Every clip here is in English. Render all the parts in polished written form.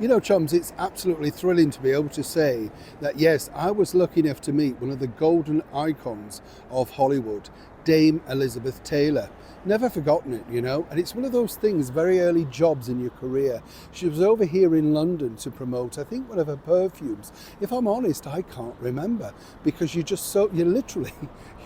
You know, chums, it's absolutely thrilling to be able to say that, yes, I was lucky enough to meet one of the golden icons of Hollywood, Dame Elizabeth Taylor. Never forgotten it, you know, and it's one of those things, very early jobs in your career. She was over here in London to promote, I think, one of her perfumes. If I'm honest, I can't remember because you're literally,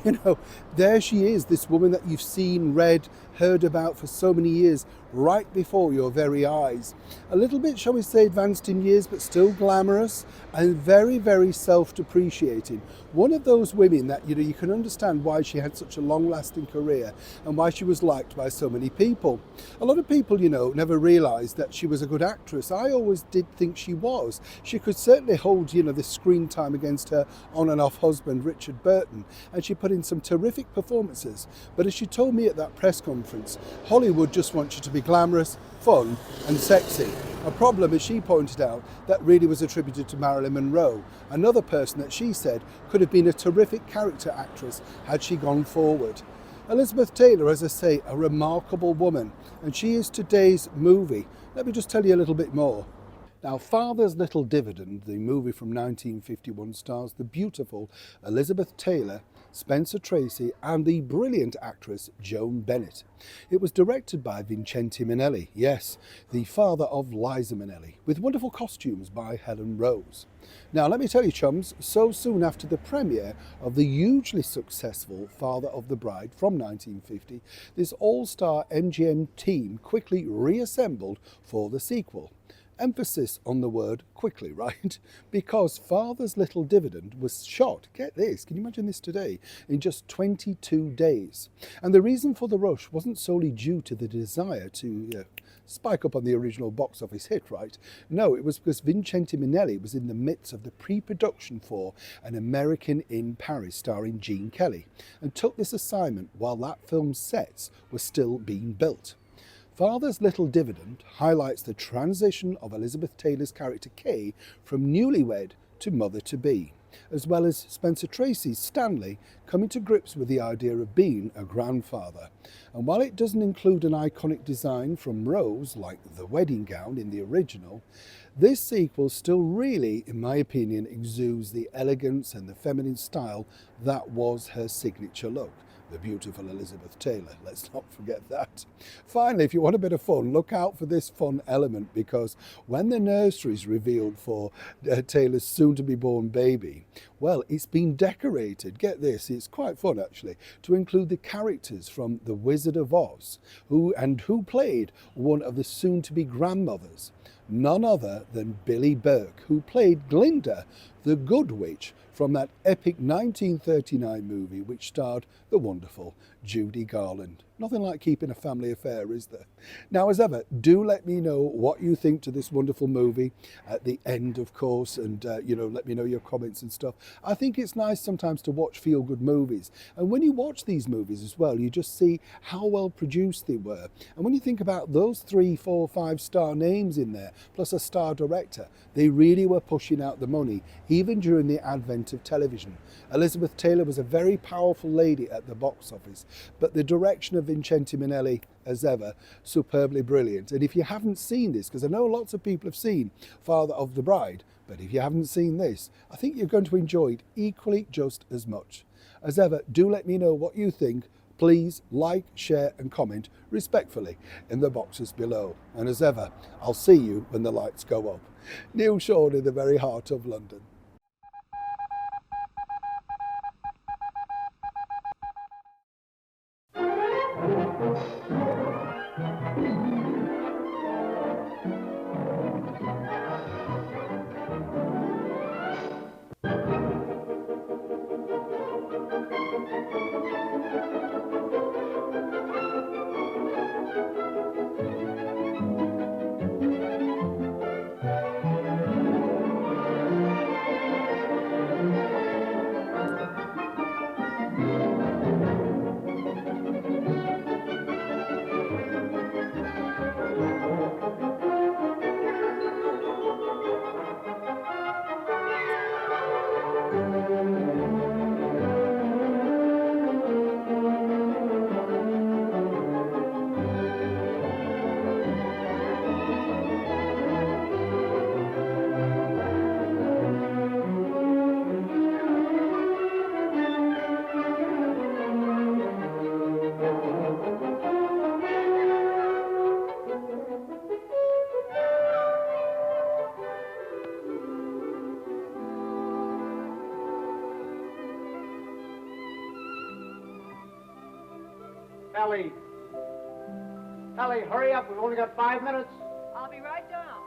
you know, there she is, this woman that you've seen, read, heard about for so many years, right before your very eyes. A little bit, shall we say, advanced in years, but still glamorous and very, very self-depreciating. One of those women that, you know, you can understand why she had such a long-lasting career and why she was liked by so many people. A lot of people, you know, never realised that she was a good actress. I always did think she was. She could certainly hold, you know, the screen time against her on and off husband, Richard Burton, and she put in some terrific performances. But as she told me at that press conference, Hollywood just wants you to be glamorous, fun and sexy. A problem, as she pointed out, that really was attributed to Marilyn Monroe, another person that she said could have been a terrific character actress had she gone forward. Elizabeth Taylor, as I say, a remarkable woman, and she is today's movie. Let me just tell you a little bit more. Now, Father's Little Dividend, the movie from 1951, stars the beautiful Elizabeth Taylor, Spencer Tracy and the brilliant actress Joan Bennett. It was directed by Vincente Minnelli, yes, the father of Liza Minnelli, with wonderful costumes by Helen Rose. Now, let me tell you, chums, so soon after the premiere of the hugely successful Father of the Bride from 1950, this all-star MGM team quickly reassembled for the sequel. Emphasis on the word quickly, right? Because Father's Little Dividend was shot, get this, can you imagine this today, in just 22 days. And the reason for the rush wasn't solely due to the desire to spike up on the original box office hit, right? No, it was because Vincente Minnelli was in the midst of the pre-production for An American in Paris starring Gene Kelly and took this assignment while that film's sets were still being built. Father's Little Dividend highlights the transition of Elizabeth Taylor's character Kay from newlywed to mother-to-be, as well as Spencer Tracy's Stanley coming to grips with the idea of being a grandfather. And while it doesn't include an iconic design from Rose, like the wedding gown in the original, this sequel still really, in my opinion, exudes the elegance and the feminine style that was her signature look. The beautiful Elizabeth Taylor, let's not forget that. Finally, if you want a bit of fun, look out for this fun element, because when the nursery is revealed for Taylor's soon-to-be-born baby, well, it's been decorated, get this, it's quite fun actually, to include the characters from The Wizard of Oz, who played one of the soon-to-be grandmothers. None other than Billy Burke, who played Glinda, the Good Witch, from that epic 1939 movie which starred the wonderful Judy Garland. Nothing like keeping a family affair, is there? Now, as ever, do let me know what you think to this wonderful movie at the end, of course, and let me know your comments and stuff. I think it's nice sometimes to watch feel-good movies, and when you watch these movies as well, you just see how well produced they were. And when you think about those 3, 4, 5-star names in there, plus a star director, they really were pushing out the money, even during the advent of television. Elizabeth Taylor was a very powerful lady at the box office, but the direction of Vincente Minnelli, as ever, superbly brilliant. And if you haven't seen this, because I know lots of people have seen Father of the Bride, but if you haven't seen this, I think you're going to enjoy it equally just as much. As ever, do let me know what you think. Please like, share and comment respectfully in the boxes below. And as ever, I'll see you when the lights go up. Neil Sean in the very heart of London. Ellie. Ellie, hurry up. We've only got 5 minutes. I'll be right down.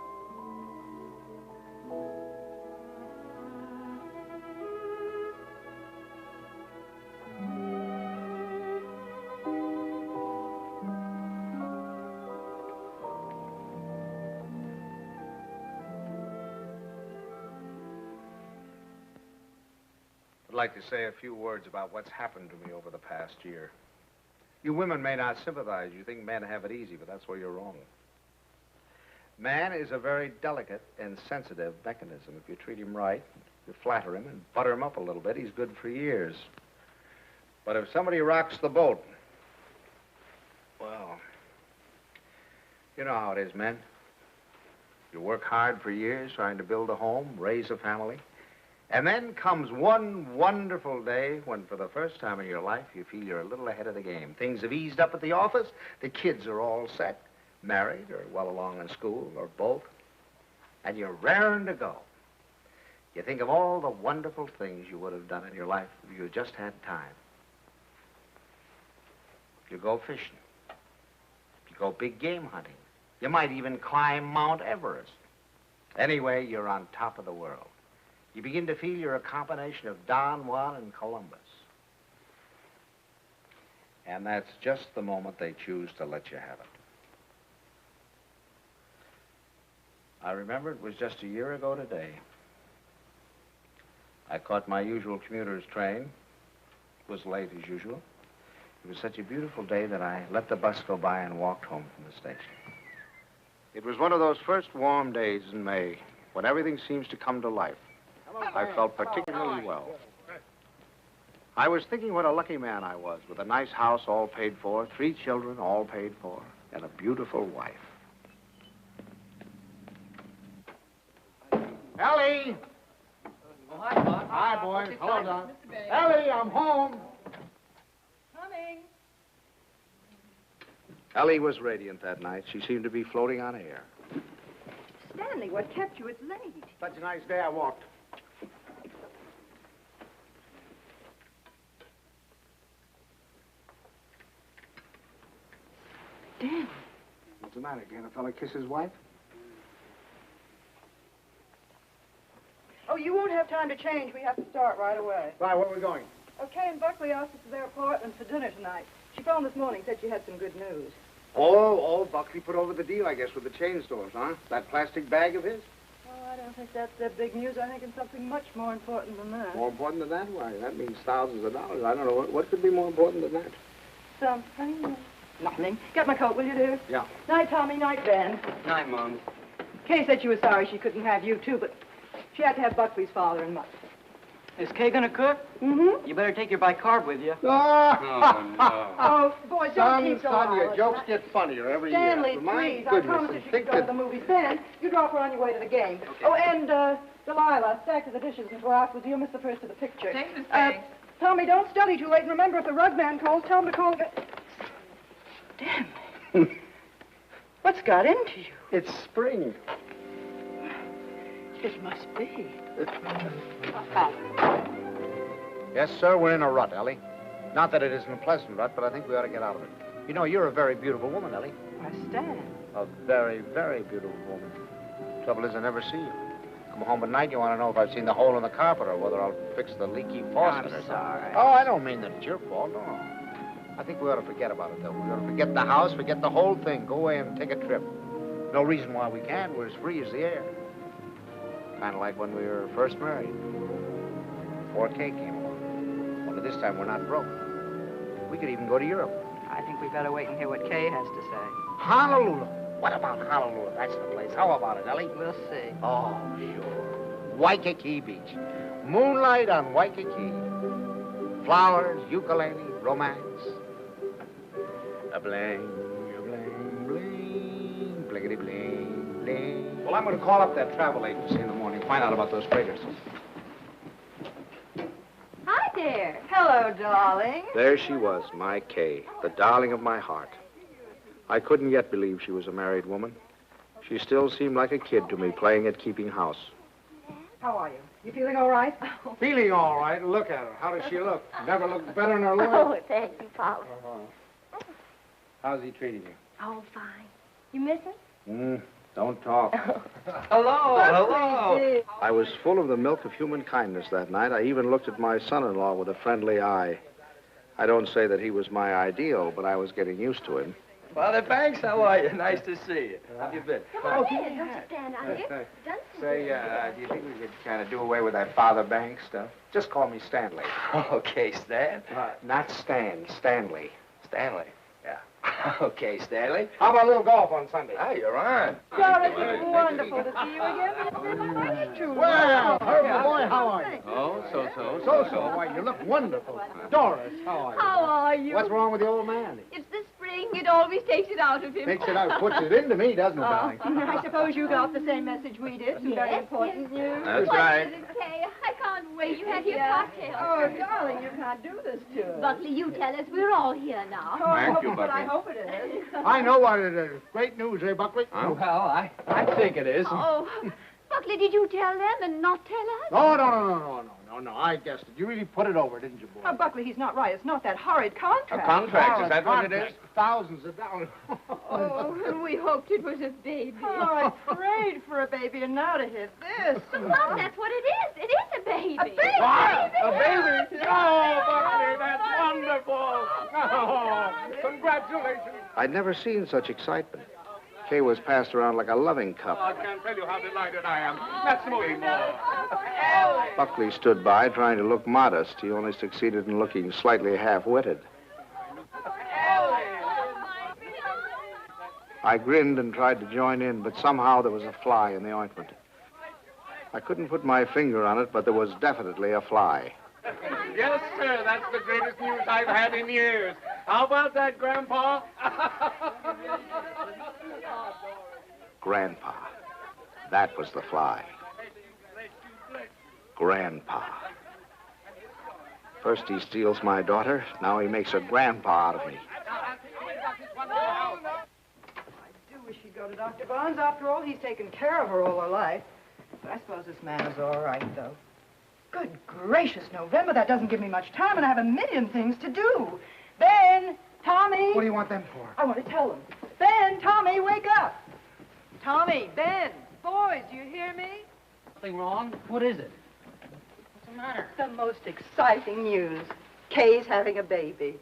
I'd like to say a few words about what's happened to me over the past year. You women may not sympathize. You think men have it easy, but that's where you're wrong. Man is a very delicate and sensitive mechanism. If you treat him right, you flatter him and butter him up a little bit, he's good for years. But if somebody rocks the boat, well, you know how it is, men. You work hard for years trying to build a home, raise a family. And then comes one wonderful day when, for the first time in your life, you feel you're a little ahead of the game. Things have eased up at the office. The kids are all set, married or well along in school, or both. And you're raring to go. You think of all the wonderful things you would have done in your life if you just had time. You go fishing. You go big game hunting. You might even climb Mount Everest. Anyway, you're on top of the world. You begin to feel you're a combination of Don Juan and Columbus. And that's just the moment they choose to let you have it. I remember it was just a year ago today. I caught my usual commuter's train. It was late as usual. It was such a beautiful day that I let the bus go by and walked home from the station. It was one of those first warm days in May when everything seems to come to life. I felt particularly well. I was thinking what a lucky man I was, with a nice house all paid for, 3 children all paid for, and a beautiful wife. Ellie! Oh, hi, Bob. Hi, boys. Okay, Hello, sorry, Don. Mr. Bay. Ellie, I'm home. Coming. Ellie was radiant that night. She seemed to be floating on air. Stanley, what kept you? It's late. Such a nice day I walked. Dan. What's the matter? Can a fella kiss his wife? Oh, you won't have time to change. We have to start right away. Right, where are we going? Okay, and Buckley asked us to their apartment for dinner tonight. She phoned this morning, said she had some good news. Oh, Buckley put over the deal, I guess, with the chain stores, huh? That plastic bag of his? Oh, I don't think that's their big news. I think it's something much more important than that. More important than that? Why, that means thousands of dollars. I don't know. What could be more important than that? Something? Nothing. Get my coat, will you, dear? Yeah. Night, Tommy. Night, Ben. Night, Mom. Kay said she was sorry she couldn't have you, too, but she had to have Buckley's father and mother. Is Kay gonna cook? Mm-hmm. You better take your bicarb with you. Oh, no. Oh, boy, don't keep going. Your jokes get funnier every Stanley, year. My please, I goodness, promise and you she think can go to that... the movies. Ben, you drop her on your way to the game. Okay. Oh, and, Delilah, stack of the dishes into our house. You'll miss the first of the picture. Thanks, Miss Banks. Tommy, don't study too late. And remember, if the rug man calls, tell him to call... Damn. What's got into you? It's spring. It must be. Yes, sir, we're in a rut, Ellie. Not that it isn't a pleasant rut, but I think we ought to get out of it. You know, you're a very beautiful woman, Ellie. Why, Stan. A very, very beautiful woman. Trouble is, I never see you. Come home at night, you want to know if I've seen the hole in the carpet or whether I'll fix the leaky faucet or something. sorry. Oh, I don't mean that it's your fault, no. I think we ought to forget about it, though. We ought to forget the house, forget the whole thing. Go away and take a trip. No reason why we can't. We're as free as the air. Kind of like when we were first married. Before Kay came along. Only this time we're not broke. We could even go to Europe. I think we better wait and hear what Kay has to say. Honolulu. What about Honolulu? That's the place. How about it, Ellie? We'll see. Oh, sure. Waikiki Beach. Moonlight on Waikiki. Flowers, ukulele, romance. A bling, bling, bling, blinkety bling, bling. Well, I'm going to call up that travel agency in the morning, find out about those freighters. Hi there. Hello, darling. There she was, my Kay, the darling of my heart. I couldn't yet believe she was a married woman. She still seemed like a kid to me, playing at keeping house. How are you? You feeling all right? Feeling all right. Look at her. How does she look? Never looked better in her life. Oh, thank you, Pop. How's he treating you? Oh, fine. You miss him? Don't talk. Hello, hello. I was full of the milk of human kindness that night. I even looked at my son-in-law with a friendly eye. I don't say that he was my ideal, but I was getting used to him. Father Banks, how are you? Nice to see you. How have you been? Come on in. Don't you stand out here. Done some Say, do you think we could kind of do away with that Father Banks stuff? Just call me Stanley. Okay, Stan. Not Stan, Stanley. Stanley. Yeah. Okay, Stanley. How about a little golf on Sunday? Ah, you're on. Doris, it's wonderful to see you again. It's true. Well, Herbert, boy, how are you? Oh, so. So, why, you look wonderful. Doris, how are you? How are you? What's wrong with the old man? It's the spring. It always takes it out of him. Takes it out, puts it into me, doesn't it, darling? I suppose you got the same message we did. Some very important news. That's What right. is it, Kay? I can't wait. You have your cocktail. Oh, darling, you can't do this to us. Buckley, you tell us. We're all here now. Thank you, But I Buckley. hope it is. I know what it is. Great news, eh, Buckley? Well, I think it is. Oh, Buckley, did you tell them and not tell us? No, I guessed it. You really put it over, didn't you, boy? Oh, Buckley, he's not right. It's not that horrid contract. A contract, is that what it is? Thousands of dollars. Oh, we hoped it was a baby. Oh, I prayed for a baby, and now to hit this. Mom, that's what it is. It is a baby. A baby? What? A baby? Oh, Buckley, that's wonderful. Oh, congratulations. I'd never seen such excitement. Kay was passed around like a loving cup. I can't tell you how delighted I am. Let's move more. Buckley stood by trying to look modest. He only succeeded in looking slightly half-witted. I grinned and tried to join in, but somehow there was a fly in the ointment. I couldn't put my finger on it, but there was definitely a fly. Yes, sir, that's the greatest news I've had in years. How about that, Grandpa? Grandpa. That was the fly. Grandpa. First he steals my daughter, now he makes a grandpa out of me. I do wish she'd go to Dr. Barnes. After all, he's taken care of her all her life. But I suppose this man is all right, though. Good gracious, November, that doesn't give me much time, and I have a million things to do. Ben, Tommy. What do you want them for? I want to tell them. Ben, Tommy, wake up. Tommy, Ben, boys, do you hear me? Something wrong? What is it? What's the matter? The most exciting news. Kay's having a baby.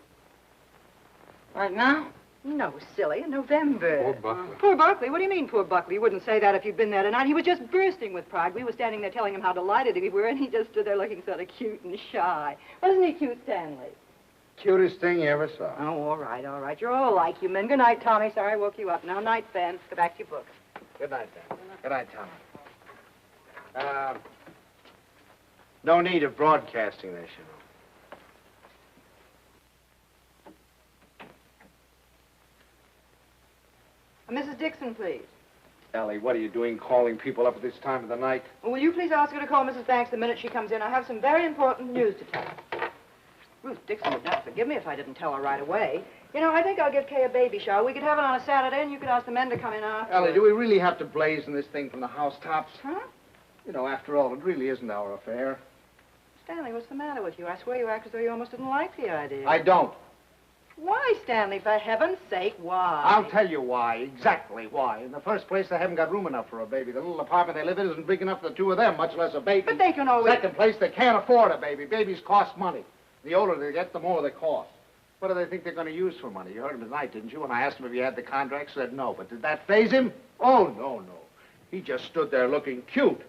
Right now? No, silly, in November. Poor Buckley. Poor Buckley? What do you mean, poor Buckley? You wouldn't say that if you'd been there tonight. He was just bursting with pride. We were standing there telling him how delighted we were, and he just stood there looking sort of cute and shy. Wasn't he cute, Stanley? Cutest thing you ever saw. Oh, all right, all right. You're all alike, you men. Good night, Tommy. Sorry I woke you up. Now, night, Ben. Go back to your books. Good night, Dan. Good night, Tommy. No need of broadcasting this, you know. Mrs. Dixon, please. Ellie, what are you doing calling people up at this time of the night? Will you please ask her to call Mrs. Banks the minute she comes in? I have some very important news to tell her. Ruth Dixon would not forgive me if I didn't tell her right away. You know, I think I'll give Kay a baby shower. We could have it on a Saturday, and you could ask the men to come in after. Ellie, do we really have to blazon this thing from the housetops? Huh? You know, after all, it really isn't our affair. Stanley, what's the matter with you? I swear you act as though you almost didn't like the idea. I don't. Why, Stanley? For heaven's sake, why? I'll tell you why, exactly why. In the first place, they haven't got room enough for a baby. The little apartment they live in isn't big enough for the two of them, much less a baby. But they can always... Second place, they can't afford a baby. Babies cost money. The older they get, the more they cost. What do they think they're going to use for money? You heard him tonight, didn't you? When I asked him if he had the contract, said no. But did that faze him? Oh, no. He just stood there looking cute.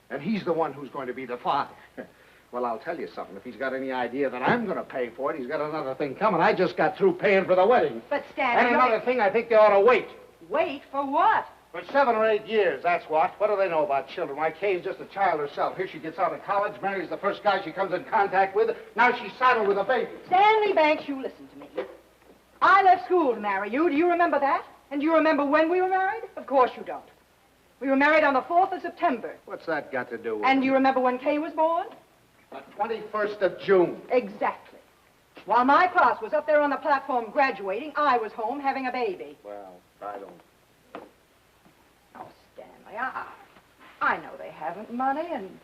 And he's the one who's going to be the father. Well, I'll tell you something. If he's got any idea that I'm going to pay for it, he's got another thing coming. I just got through paying for the wedding. But, Stanley... And another thing, I think they ought to wait. Wait for what? For 7 or 8 years, that's what. What do they know about children? Why, Kay's just a child herself. Here she gets out of college, marries the first guy she comes in contact with. Now she's saddled with a baby. Stanley Banks, you listen to me. I left school to marry you. Do you remember that? And do you remember when we were married? Of course you don't. We were married on the 4th of September. What's that got to do with And it? do you remember when Kay was born? The 21st of June. Exactly. While my class was up there on the platform graduating, I was home having a baby. Well, I don't... Oh, Stanley, I know they haven't money, and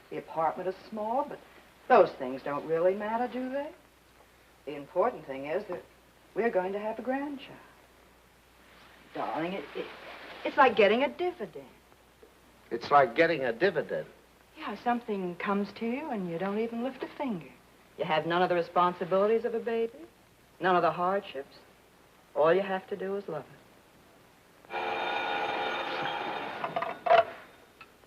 the apartment is small, but those things don't really matter, do they? The important thing is that we're going to have a grandchild. Darling, it's like getting a dividend. It's like getting a dividend. Yeah, something comes to you and you don't even lift a finger. You have none of the responsibilities of a baby, none of the hardships. All you have to do is love it.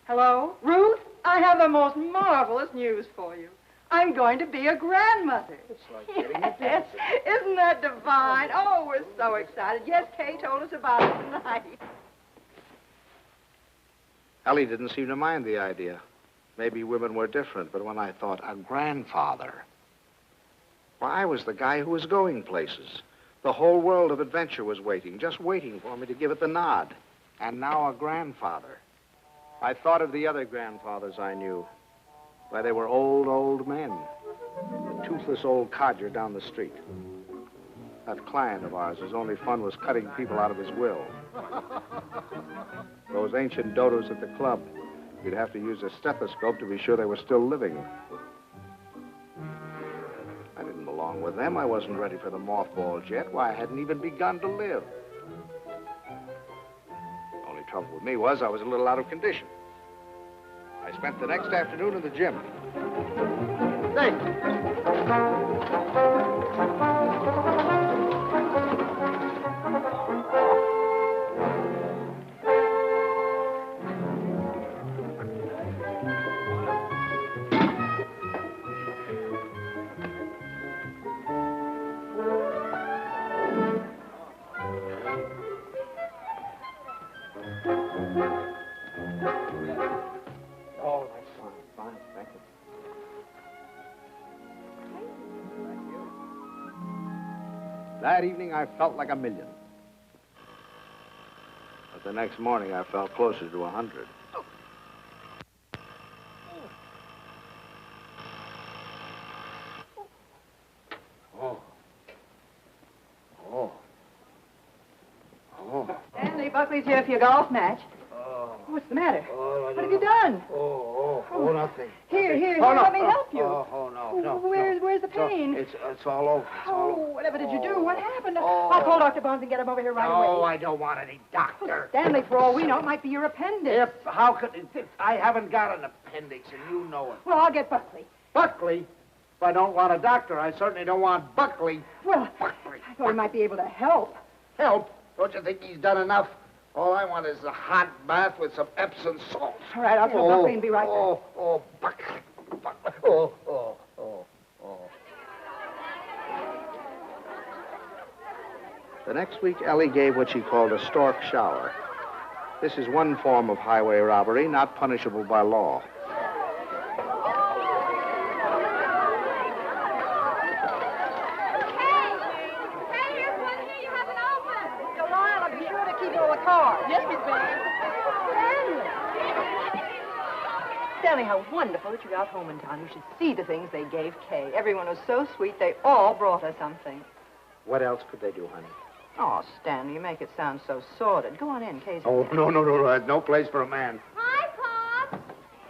Hello? Ruth, I have the most marvelous news for you. I'm going to be a grandmother. It's like getting a Yes, isn't that divine? Oh, we're so excited. Yes, Kay told us about it tonight. Ellie didn't seem to mind the idea. Maybe women were different, but when I thought a grandfather, well, I was the guy who was going places. The whole world of adventure was waiting, just waiting for me to give it the nod. And now a grandfather. I thought of the other grandfathers I knew. Why, they were old men. A toothless old codger down the street. That client of ours, whose only fun was cutting people out of his will. Those ancient dodos at the club. You'd have to use a stethoscope to be sure they were still living. I didn't belong with them. I wasn't ready for the mothballs yet. Why, I hadn't even begun to live. The only trouble with me was I was a little out of condition. I spent the next afternoon in the gym. Thanks. Oh, that's fine. Thank you. That evening, I felt like $1 million. But the next morning, I felt closer to 100. Stanley, Buckley's here for your golf match. What's the matter? What have you done? Nothing. Here, Oh, no. let me help you. No. Where's the pain? It's all over. Whatever did you do? What happened? I'll call Dr. Bones and get him over here right away. No, I don't want any doctor. Stanley, for all we know, it might be your appendix. How could it? I haven't got an appendix, and you know it. Well, I'll get Buckley. Buckley? If I don't want a doctor, I certainly don't want Buckley. Well, Buckley. I thought he might be able to help. Help? Don't you think he's done enough? All I want is a hot bath with some Epsom salt. All right, I'll tell Buckley and be right back. Buckley. The next week, Ellie gave what she called a stork shower. This is one form of highway robbery not punishable by law. Hey, here's one here you haven't opened. Delilah, be sure to keep all the cards. Yes, Miss Van. Stanley, how wonderful that you got home in time. You should see the things they gave Kay. Everyone was so sweet, they all brought her something. What else could they do, honey? Oh, Stanley, you make it sound so sordid. Go on in, Kay's Oh, in there. no. There's no place for a man. Hi, Pop.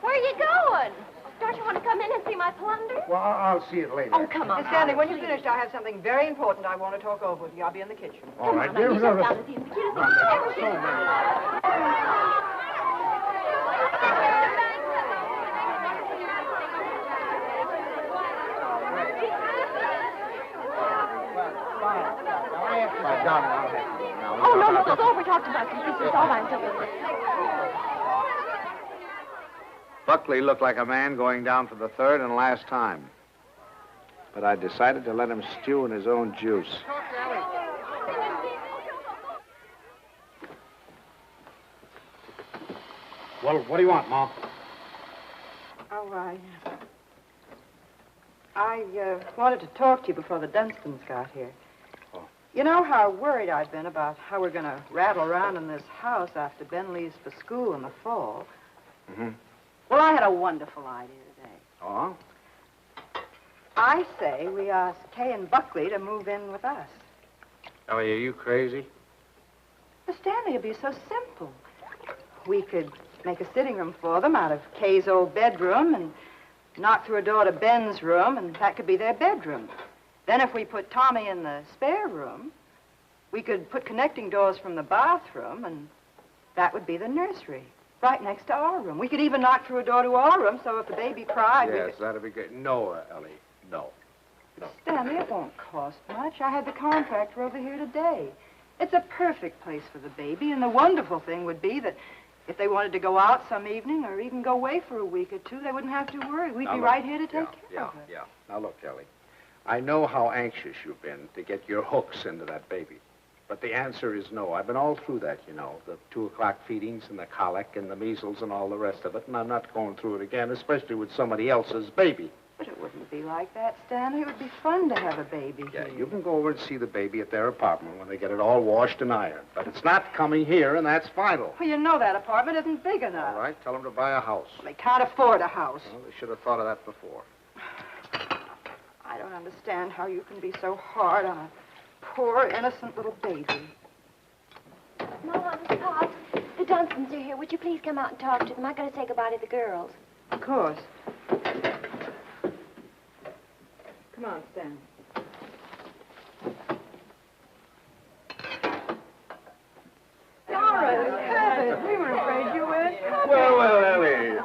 Where are you going? Don't you want to come in and see my plunder? Well, I'll see it later. Oh, come on. Miss Stanley, when you're finished, I have something very important I want to talk over with you. I'll be in the kitchen. All right. Come on, you sit down and see the cutest thing you've ever seen. Oh, no, it's over. We talked about this. It's all right. Buckley looked like a man going down for the third and last time. But I decided to let him stew in his own juice. Well, what do you want, Ma? Oh, I wanted to talk to you before the Dunstons got here. Oh. You know how worried I've been about how we're going to rattle around in this house after Ben leaves for school in the fall. Mm-hmm. Well, I had a wonderful idea today. Oh? I say we ask Kay and Buckley to move in with us. Ellie, are you crazy? Miss Stanley, it'd be so simple. We could make a sitting room for them out of Kay's old bedroom and knock through a door to Ben's room, and that could be their bedroom. Then if we put Tommy in the spare room, we could put connecting doors from the bathroom, and that would be the nursery, right next to our room. We could even knock through a door to our room, so if the baby cried, we Yes, could... that'd be great. No, Ellie, no. Stanley, it won't cost much. I had the contractor over here today. It's a perfect place for the baby, and the wonderful thing would be that if they wanted to go out some evening or even go away for a week or two, they wouldn't have to worry. We'd be right here to take care of it. Yeah. Now, look, Ellie, I know how anxious you've been to get your hooks into that baby. But the answer is no. I've been all through that, you know, the 2 o'clock feedings and the colic and the measles and all the rest of it, and I'm not going through it again, especially with somebody else's baby. But it wouldn't be like that, Stanley. It would be fun to have a baby Yeah, here. you can go over and see the baby at their apartment when they get it all washed and ironed. But it's not coming here, and that's final. Well, you know that apartment isn't big enough. All right, tell them to buy a house. They can't afford a house. Well, they should have thought of that before. I don't understand how you can be so hard on a poor, innocent little baby. Mom, Pops, the Dunstons are here. Would you please come out and talk to them? I gotta say goodbye to the girls. Of course. Come on, Stan. Doris, heavens, we were afraid you would. Well, Ellie.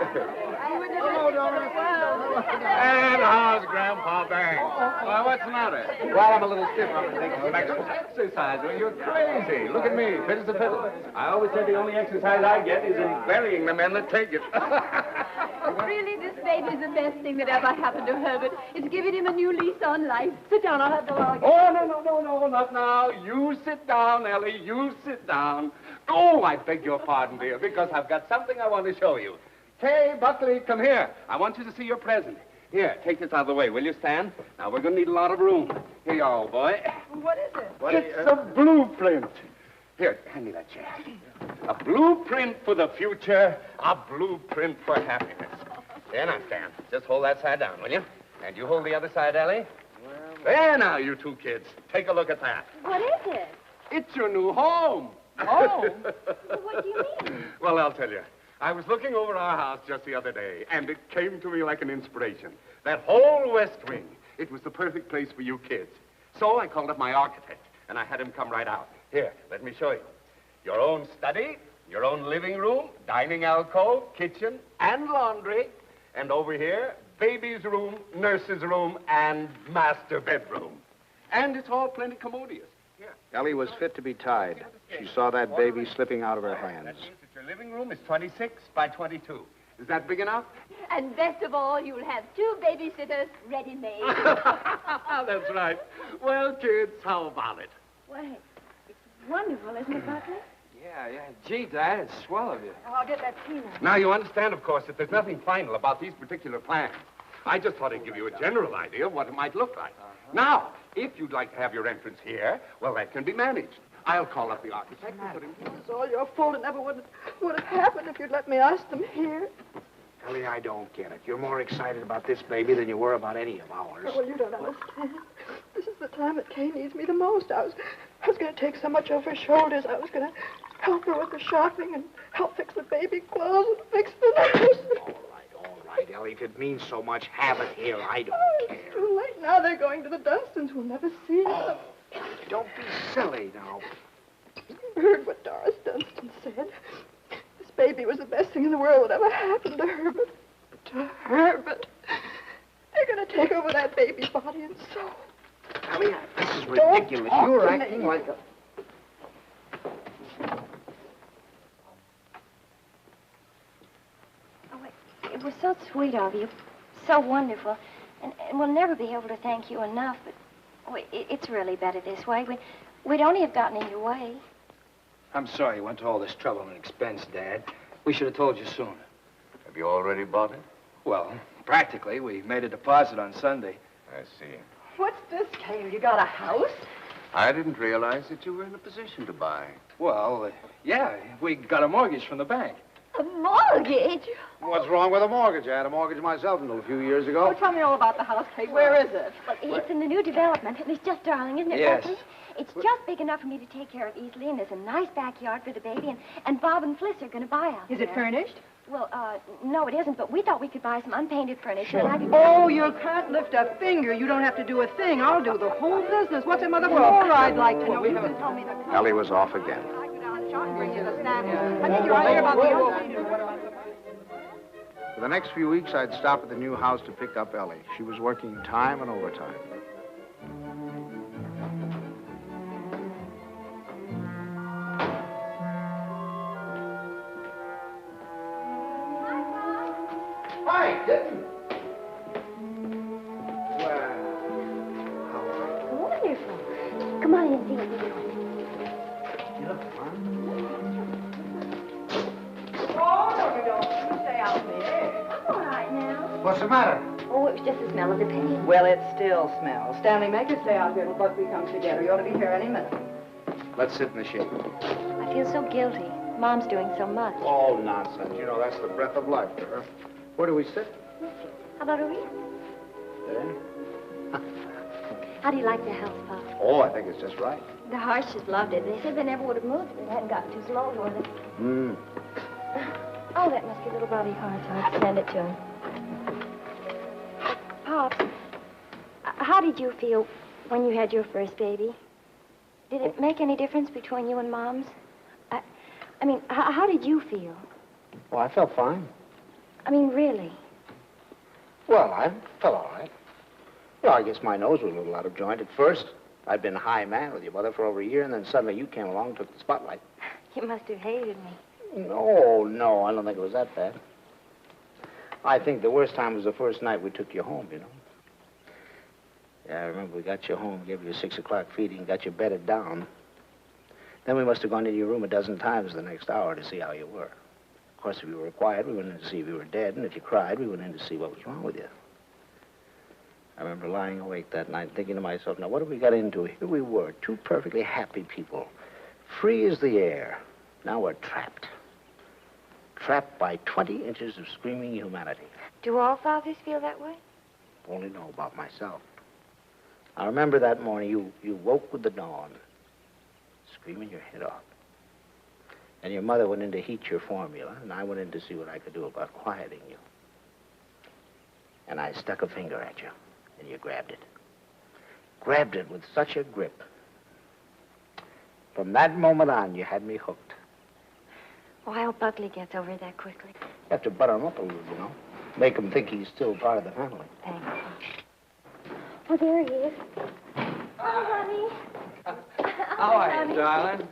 And how's Grandpa Bang? Well, what's the matter? Well, I'm a little stiff. I've been taking some exercise. Well, you're crazy. Look at me, fit as a fiddle. I always say the only exercise I get is in burying the men that take it. Really, this baby's the best thing that ever happened to Herbert. It's giving him a new lease on life. Sit down, I'll have the log. Oh, no, not now. You sit down, Ellie. You sit down. Oh, I beg your pardon, dear, because I've got something I want to show you. Kay, Buckley, come here. I want you to see your present. Here, take this out of the way, will you, Stan? Now, we're going to need a lot of room. Here you are, old boy. What is it? It's a blueprint. Here, hand me that chair. A blueprint for the future, a blueprint for happiness. There now, Stan. Just hold that side down, will you? And you hold the other side, Ellie. There now, you two kids. Take a look at that. What is it? It's your new home. Home? Well, what do you mean? Well, I'll tell you. I was looking over our house just the other day, and it came to me like an inspiration. That whole west wing, it was the perfect place for you kids. So I called up my architect, and I had him come right out. Here, let me show you. Your own study, your own living room, dining alcove, kitchen, and laundry. And over here, baby's room, nurse's room, and master bedroom. And it's all plenty commodious. Here. Ellie was fit to be tied. She saw that baby slipping out of her hands. That means that your living room is 26 by 22. Is that big enough? And best of all, you'll have 2 babysitters ready-made. That's right. Well, kids, how about it? Well, it's wonderful, isn't it, Buckley? Yeah. Gee, Dad, it's swell of you. Oh, I'll get that tea now. Now, you understand, of course, that there's nothing final about these particular plans. I just thought I'd give you a general idea of what it might look like. Now, if you'd like to have your entrance here, well, that can be managed. I'll call up the architect and put him... It's all your fault. It never would have happened if you'd let me ask them here. Ellie, I don't get it. You're more excited about this baby than you were about any of ours. Well, you don't understand. This is the time that Kay needs me the most. I was going to take so much off her shoulders. I was going to help her with the shopping and help fix the baby clothes and fix the nurse. All right, Ellie. If it means so much, have it here. I don't care. It's too late now. They're going to the Dunstons. We'll never see them. Don't be silly now. You heard what Doris Dunstan said. This baby was the best thing in the world that ever happened to Herbert. To Herbert. They're going to take over that baby's body and soul. Ellie, this is Don't ridiculous. talk You're to acting me. like a... Oh, it was so sweet of you. So wonderful. And we'll never be able to thank you enough, but it's really better this way. We'd only have gotten in your way. I'm sorry you went to all this trouble and expense, Dad. We should have told you sooner. Have you already bought it? Well, practically. We made a deposit on Sunday. I see. What's this, Kay? You got a house? I didn't realize that you were in a position to buy. Well, yeah, we got a mortgage from the bank. A mortgage? What's wrong with a mortgage? I had a mortgage myself until a few years Oh, ago. tell me all about the house, Kay. Where is it? Well, it's in the new development. It's just darling, isn't it, Yes. Buckley? It's just big enough for me to take care of easily, and there's a nice backyard for the baby, and Bob and Fliss are going to buy out Is it there. furnished? Well, no, it isn't, but we thought we could buy some unpainted furniture. And I could... Oh, you can't lift a finger. You don't have to do a thing. I'll do the whole business. What's it, Mother? More I'd like to know. You can tell me the color. Ellie was off again. I go down the shop and bring you the samples. I think you're right about the unpainted. For the next few weeks, I'd stop at the new house to pick up Ellie. She was working time and overtime. Hi, Kitten. Wonderful. Come on in and see what we're doing. You look fine. Oh, no, you don't. You stay out in the air. I'm all right now. What's the matter? Oh, it was just the smell of the paint. Well, it still smells. Stanley, make her stay out here till Buckley comes together. You ought to be here any minute. Let's sit in the shade. I feel so guilty. Mom's doing so much. Oh, nonsense. You know, that's the breath of life for her. Where do we sit? How about over here? There. How do you like the house, Pop? Oh, I think it's just right. The Harshes loved it. They said they never would have moved if it hadn't gotten too small for them. Oh, that must be little Bobby Hart's. I'll send it to him. Pops, how did you feel when you had your first baby? Did it make any difference between you and Mom's? I mean, how did you feel? Well, I felt fine. I mean, really? Well, I felt all right. Well, I guess my nose was a little out of joint at first. I'd been high man with your mother for over a year, and then suddenly you came along and took the spotlight. You must have hated me. No, I don't think it was that bad. I think the worst time was the first night we took you home, you know. Yeah, I remember we got you home, gave you a 6 o'clock feeding, got you bedded down. Then we must have gone into your room a dozen times the next hour to see how you were. Of course, if you were quiet, we went in to see if you were dead, and if you cried, we went in to see what was wrong with you. I remember lying awake that night thinking to myself, now, what have we got into? Here we were, two perfectly happy people, free as the air. Now we're trapped. Trapped by 20 inches of screaming humanity. Do all fathers feel that way? Only know about myself. I remember that morning you woke with the dawn, screaming your head off. And your mother went in to heat your formula, and I went in to see what I could do about quieting you. And I stuck a finger at you, and you grabbed it. Grabbed it with such a grip. From that moment on, you had me hooked. Oh, I hope Buckley gets over it that quickly. You have to butter him up a little, you know. Make him think he's still part of the family. Thanks. Oh, there he is. Oh, honey. How are you, darling?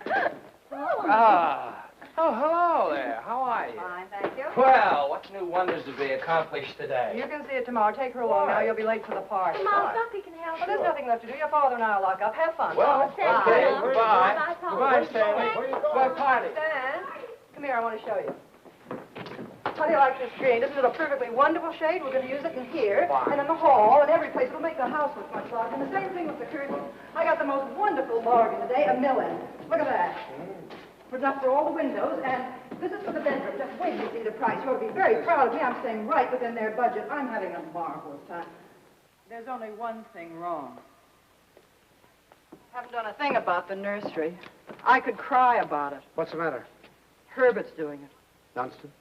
Oh, hello there. How are you? Fine, thank you. Well, what new wonders to be accomplished today? You can see it tomorrow. Take her along now. You'll be late for the party. Mom, Buckley can help Well, there's nothing left to do. Your father and I will lock up. Have fun. Well, Thank okay, you, Mom. goodbye. Bye, Pop. Goodbye, Stanley. Goodbye, party. Stan, come here. I want to show you. How do you like this green? Isn't it a perfectly wonderful shade? We're going to use it in here, and in the hall, and every place. It'll make the house look much larger. And the same thing with the curtains. I got the most wonderful bargain today, a million. Look at that. For enough for all the windows, and this is for the bedroom. Just wait till you see the price. You ought to be very proud of me. I'm staying right within their budget. I'm having a marvelous time. There's only one thing wrong. Haven't done a thing about the nursery. I could cry about it. What's the matter? Herbert's doing it. Dunstan?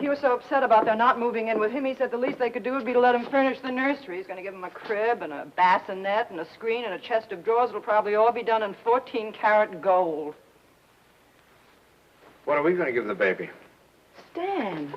He was so upset about their not moving in with him, he said the least they could do would be to let him furnish the nursery. He's going to give him a crib and a bassinet and a screen and a chest of drawers. It'll probably all be done in 14-karat gold. What are we going to give the baby? Stan.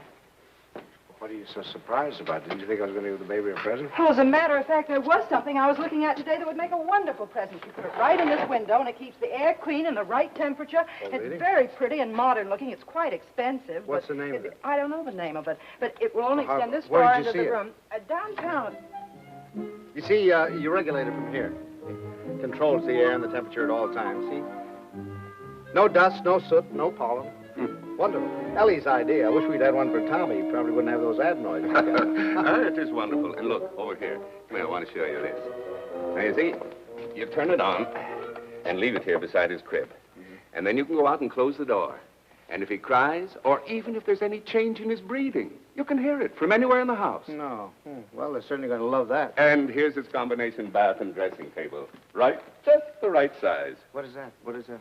What are you so surprised about? Didn't you think I was going to give the baby a present? Well, as a matter of fact, there was something I was looking at today that would make a wonderful present. You put it right in this window, and it keeps the air clean and the right temperature. Oh, It's really? very pretty and modern looking. It's quite expensive. What's but the name of it? I don't know the name of it, but it will only Well, extend this where far did you into see the it? room. Downtown. You see, you regulate it from here. It controls the air and the temperature at all times, see? No dust, no soot, no pollen. Wonderful. Ellie's idea. I wish we'd had one for Tommy. He probably wouldn't have those ad noises. It is wonderful. And look, over here. Come here, I want to show you this. Now, you see, you turn it on and leave it here beside his crib. And then you can go out and close the door. And if he cries, or even if there's any change in his breathing, you can hear it from anywhere in the house. No. Well, they're certainly going to love that. And here's his combination bath and dressing table. Right? Just the right size. What is that? What is that?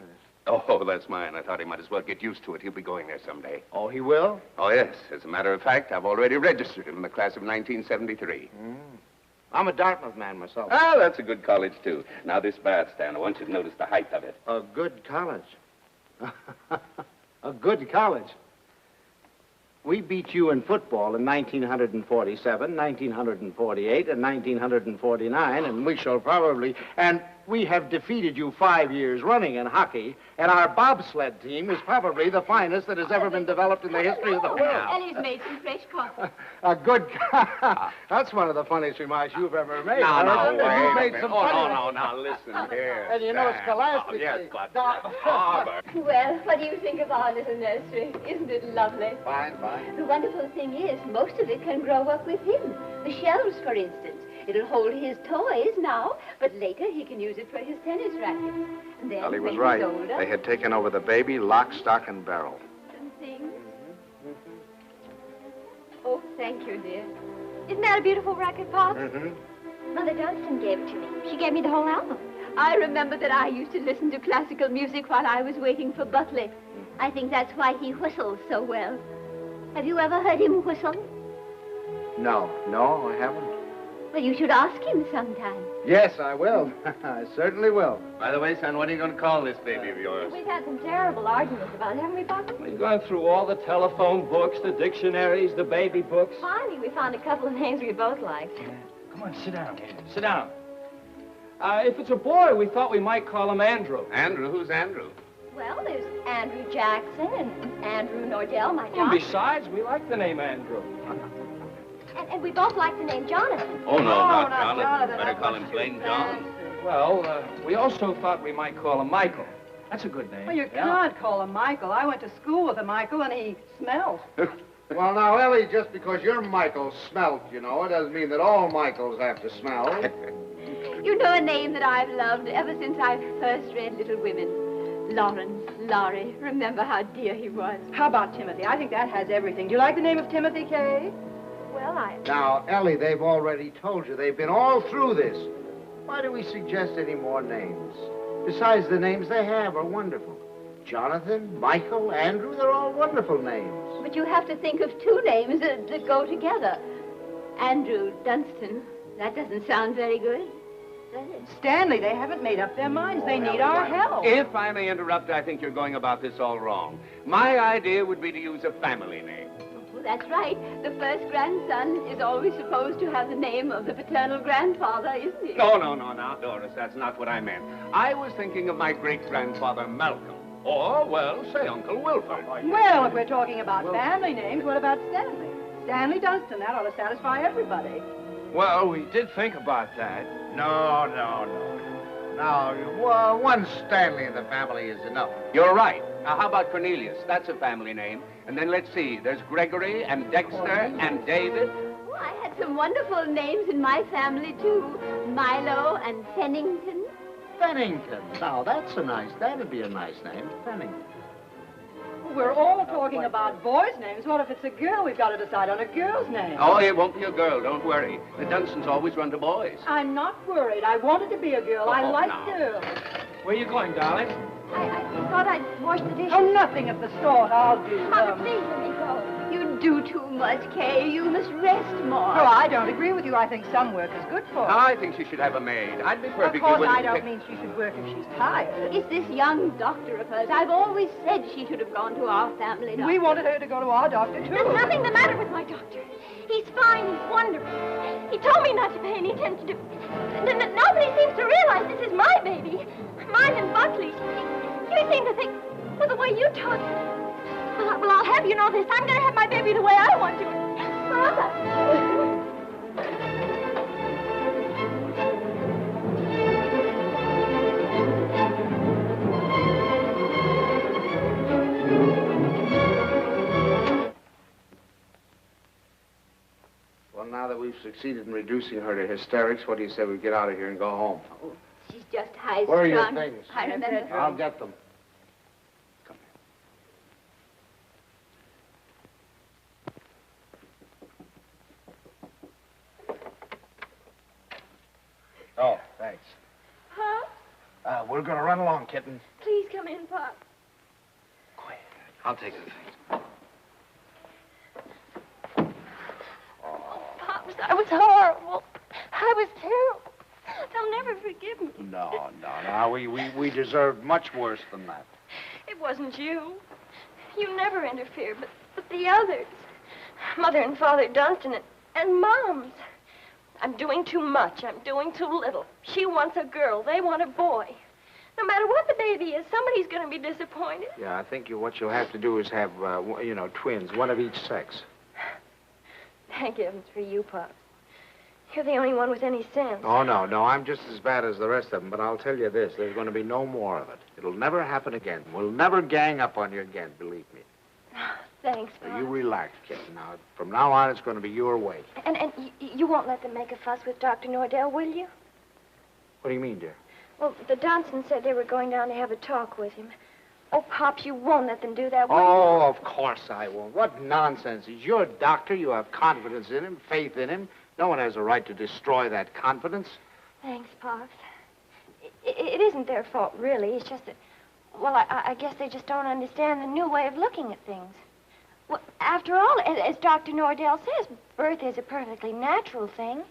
Oh, that's mine. I thought he might as well get used to it. He'll be going there someday. Oh, he will? Oh, yes. As a matter of fact, I've already registered him in the class of 1973. I'm a Dartmouth man myself. Ah, that's a good college, too. Now, this bandstand, I want you to notice the height of it. A good college. A good college. We beat you in football in 1947, 1948, and 1949, and we shall probably... And we have defeated you 5 years running in hockey, and our bobsled team is probably the finest that has ever been developed in the history of the world. Ellie's made some fresh coffee. A good... That's one of the funniest remarks you've ever made. No, Ernest. wait You've a made minute. some Oh, funny no, now, listen here. And you know, Sam. scholastically... Oh, yes, but... Barbara. Well, what do you think of our little nursery? Isn't it lovely? Fine, fine. The wonderful thing is, most of it can grow up with him. The shelves, for instance. It'll hold his toys now, but later he can use it for his tennis racket. And then, Ellie when was right. he's older, They had taken over the baby, lock, stock, and barrel. and things. Oh, thank you, dear. Isn't that a beautiful racket, Pop? Mother Dunstan gave it to me. She gave me the whole album. I remember that I used to listen to classical music while I was waiting for Butley. I think that's why he whistles so well. Have you ever heard him whistle? No, I haven't. Well, you should ask him sometime. Yes, I will. I certainly will. By the way, son, what are you going to call this baby of yours? We've had some terrible arguments about it, haven't we, Papa? We've gone through all the telephone books, the dictionaries, the baby books. Finally, we found a couple of names we both liked. Come on, sit down here. Sit down. If it's a boy, we thought we might call him Andrew. Andrew? Who's Andrew? Well, there's Andrew Jackson and Andrew Nordell, my And John. besides, we like the name Andrew. And we both like the name Jonathan. Oh, no, not not Jonathan. Jonathan. Better That's call much him too plain John. fancy. Well, we also thought we might call him Michael. That's a good name. Well, you can't call him Michael. I went to school with a Michael, and he smelled. Well, now, Ellie, just because your Michael smelt, you know, it doesn't mean that all Michaels have to smell. You know a name that I've loved ever since I first read Little Women. Lawrence, Laurie. Remember how dear he was. How about Timothy? I think that has everything. Do you like the name of Timothy, Kay? Well, Now, Ellie, they've already told you. They've been all through this. Why do we suggest any more names? Besides, the names they have are wonderful. Jonathan, Michael, Andrew, they're all wonderful names. But you have to think of two names that go together. Andrew Dunstan. That doesn't sound very good, does it? Stanley, they haven't made up their minds. They need our help. If I may interrupt, I think you're going about this all wrong. My idea would be to use a family name. Oh, that's right. The first grandson is always supposed to have the name of the paternal grandfather, isn't he? No, now, Doris, that's not what I meant. I was thinking of my great-grandfather Malcolm. Or, well, say Uncle Wilford. Well, if we're talking about family names, what about Stanley? Stanley Dunstan. That ought to satisfy everybody. Well, we did think about that. No. Now, well, one Stanley in the family is enough. You're right. Now, how about Cornelius? That's a family name. And then let's see. There's Gregory and Dexter and David. Oh, I had some wonderful names in my family, too. Milo and Pennington. Pennington. Now, that'd be a nice name, Pennington. We're all talking about boys' names. What if it's a girl? We've got to decide on a girl's name. Oh, it won't be a girl. Don't worry. The Dunstans always run to boys. I'm not worried. I wanted to be a girl. I Oh, like now. girls. Where you going, darling? I thought I'd wash the dishes. Oh, nothing of the sort. I'll do Mother, them. please let me go. You do too much, Kay. You must rest more. Oh, I don't agree with you. I think some work is good for her. I think she should have a maid. I'd be Of perfectly course, willing I to don't pick- mean she should work if she's tired. It's this young doctor of hers. I've always said she should have gone to our family doctor. We wanted her to go to our doctor, too. There's nothing the matter with my doctor. He's fine. He's wonderful. He told me not to pay any attention to... Nobody seems to realize this is my baby. Mine and Buckley's. You seem to think, well, the way you talk... Well, I'll have you know this. I'm going to have my baby the way I want to. Mother. Well, now that we've succeeded in reducing her to hysterics, what do you say we get out of here and go home? Oh, she's just high-strung. Where are your things? I remember. I'll get them. Oh, thanks. Huh? We're going to run along, kitten. Please Please come in, Pop. Quiet. I'll take the things. Pops, I was horrible. I was terrible. They'll never forgive me. No. We deserved much worse than that. It wasn't you. You never interfered, but the others. Mother and Father Dunstan and Moms. I'm doing too much. I'm doing too little. She wants a girl. They want a boy. No matter what the baby is, somebody's going to be disappointed. Yeah, I think what you'll have to do is have, twins, one of each sex. Thank heavens for you, Pops. You're the only one with any sense. Oh, no, I'm just as bad as the rest of them, but I'll tell you this, there's going to be no more of it. It'll never happen again. We'll never gang up on you again, believe me. Thanks, So Pops. you relax, kid. Now, from now on, it's going to be your way. And you won't let them make a fuss with Dr. Nordell, will you? What do you mean, dear? Well, the Dunstans said they were going down to have a talk with him. Oh, Pops, you won't let them do that, will you? Oh, of course I won't. What nonsense. He's your doctor. You have confidence in him, faith in him. No one has a right to destroy that confidence. Thanks, Pops. It isn't their fault, really. It's just that, well, I guess they just don't understand the new way of looking at things. Well, after all, as Dr. Nordell says, birth is a perfectly natural thing,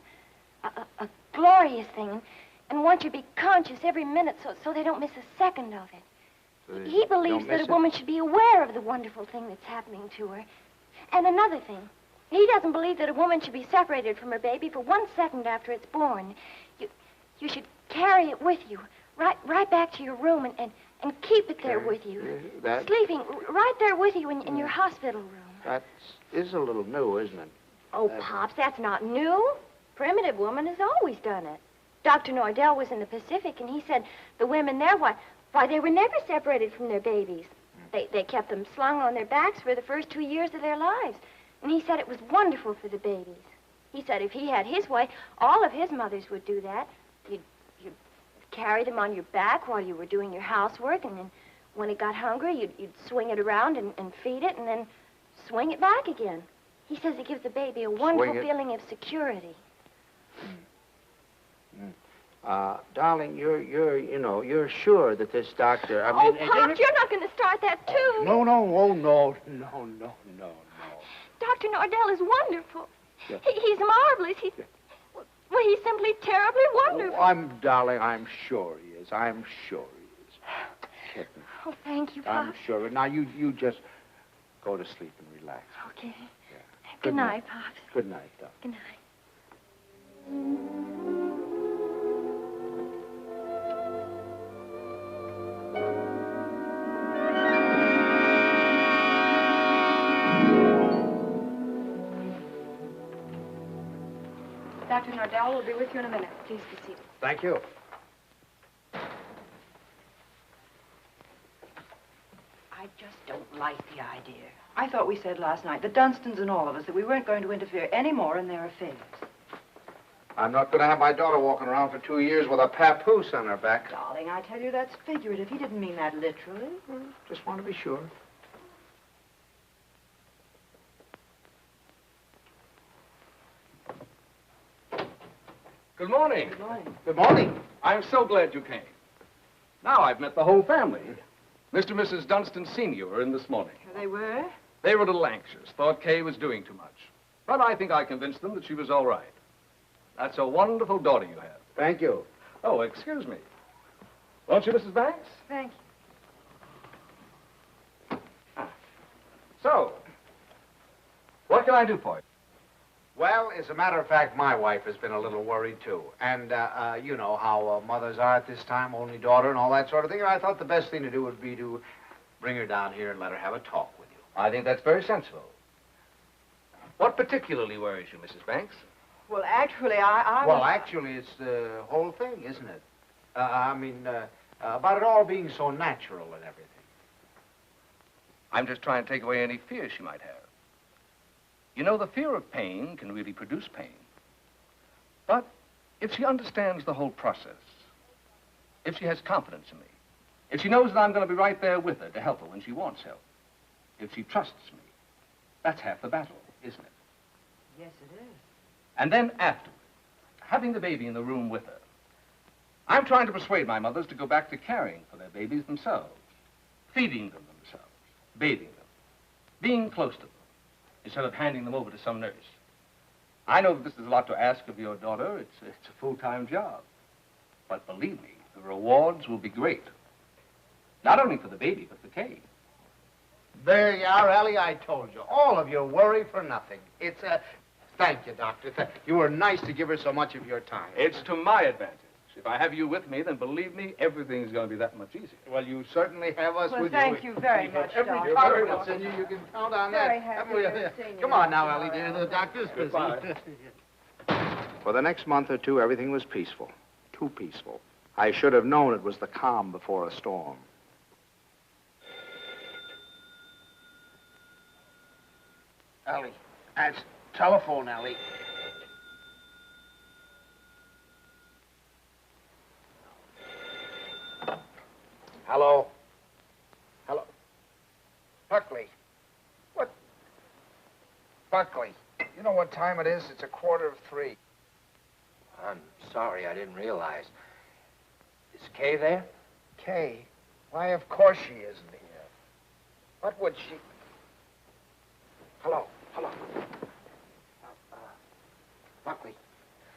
a glorious thing, and one should be conscious every minute so they don't miss a second of it. So He believes that a woman should be aware of the wonderful thing that's happening to her. And another thing, he doesn't believe that a woman should be separated from her baby for 1 second after it's born. You should carry it with you, right back to your room and keep it there with you. Sleeping right there with you in your hospital room. That is a little new, isn't it? Oh, Pops, that's not new. Primitive woman has always done it. Dr. Nordell was in the Pacific, and he said the women there, why, they were never separated from their babies. They kept them slung on their backs for the first 2 years of their lives. And he said it was wonderful for the babies. He said if he had his way, all of his mothers would do that. You'd carry them on your back while you were doing your housework, and then when it got hungry, you'd swing it around and feed it, and then swing it back again. He says it gives the baby a wonderful feeling of security. Darling, you're sure that this doctor, Pops, you're not going to start that, too. No. Dr. Nordell is wonderful. Yeah. He's marvelous. He's simply terribly wonderful. Darling, I'm sure he is. I'm sure he is. Kitten. Oh, thank you, Pops. I'm sure. Now, you just go to sleep and relax. Okay. Yeah. Good night, Pops. Good night, darling. Good night. Dr. Nordell will be with you in a minute. Please be seated. Thank you. I just don't like the idea. I thought we said last night, the Dunstans and all of us, that we weren't going to interfere any more in their affairs. I'm not going to have my daughter walking around for 2 years with a papoose on her back. Darling, I tell you, that's figurative. He didn't mean that literally. Just want to be sure. Good morning. Good morning. Good morning. I'm so glad you came. Now I've met the whole family. Mr. and Mrs. Dunstan Sr. were in this morning. They were? They were a little anxious, thought Kay was doing too much. But I think I convinced them that she was all right. That's a wonderful daughter you have. Thank you. Oh, excuse me. Won't you, Mrs. Banks? Thank you. So, what can I do for you? Well, as a matter of fact, my wife has been a little worried, too. And, you know how mothers are at this time, only daughter and all that sort of thing. And I thought the best thing to do would be to bring her down here and let her have a talk with you. I think that's very sensible. What particularly worries you, Mrs. Banks? Well, actually, I Well, actually, it's the whole thing, isn't it? About it all being so natural and everything. I'm just trying to take away any fear she might have. You know, the fear of pain can really produce pain. But if she understands the whole process, if she has confidence in me, if she knows that I'm going to be right there with her to help her when she wants help, if she trusts me, that's half the battle, isn't it? Yes, it is. And then afterward, having the baby in the room with her, I'm trying to persuade my mothers to go back to caring for their babies themselves. feeding them themselves, bathing them, being close to them, instead of handing them over to some nurse. I know that this is a lot to ask of your daughter. It's a full-time job. But believe me, the rewards will be great. Not only for the baby, but for Kay. There you are, Ellie. I told you. All of your worry for nothing. It's a... Thank you, Doctor. You were nice to give her so much of your time. It's to my advantage. If I have you with me, then believe me, everything's going to be that much easier. Well, you certainly have us Well, with thank you very much, Every Doctor. confidence in you. You can count on Very that. happy Haven't we? to have seen you, Come on now, Mr. Ellie, dear. Morrell. The doctor's busy. Goodbye. For the next month or two, everything was peaceful. Too peaceful. I should have known it was the calm before a storm. Ellie, that's telephone, Ellie. Hello? Hello? Buckley. What? Buckley, you know what time it is? It's 2:45. I'm sorry, I didn't realize. Is Kay there? Kay? Why, of course she isn't here. What would she... Hello? Buckley,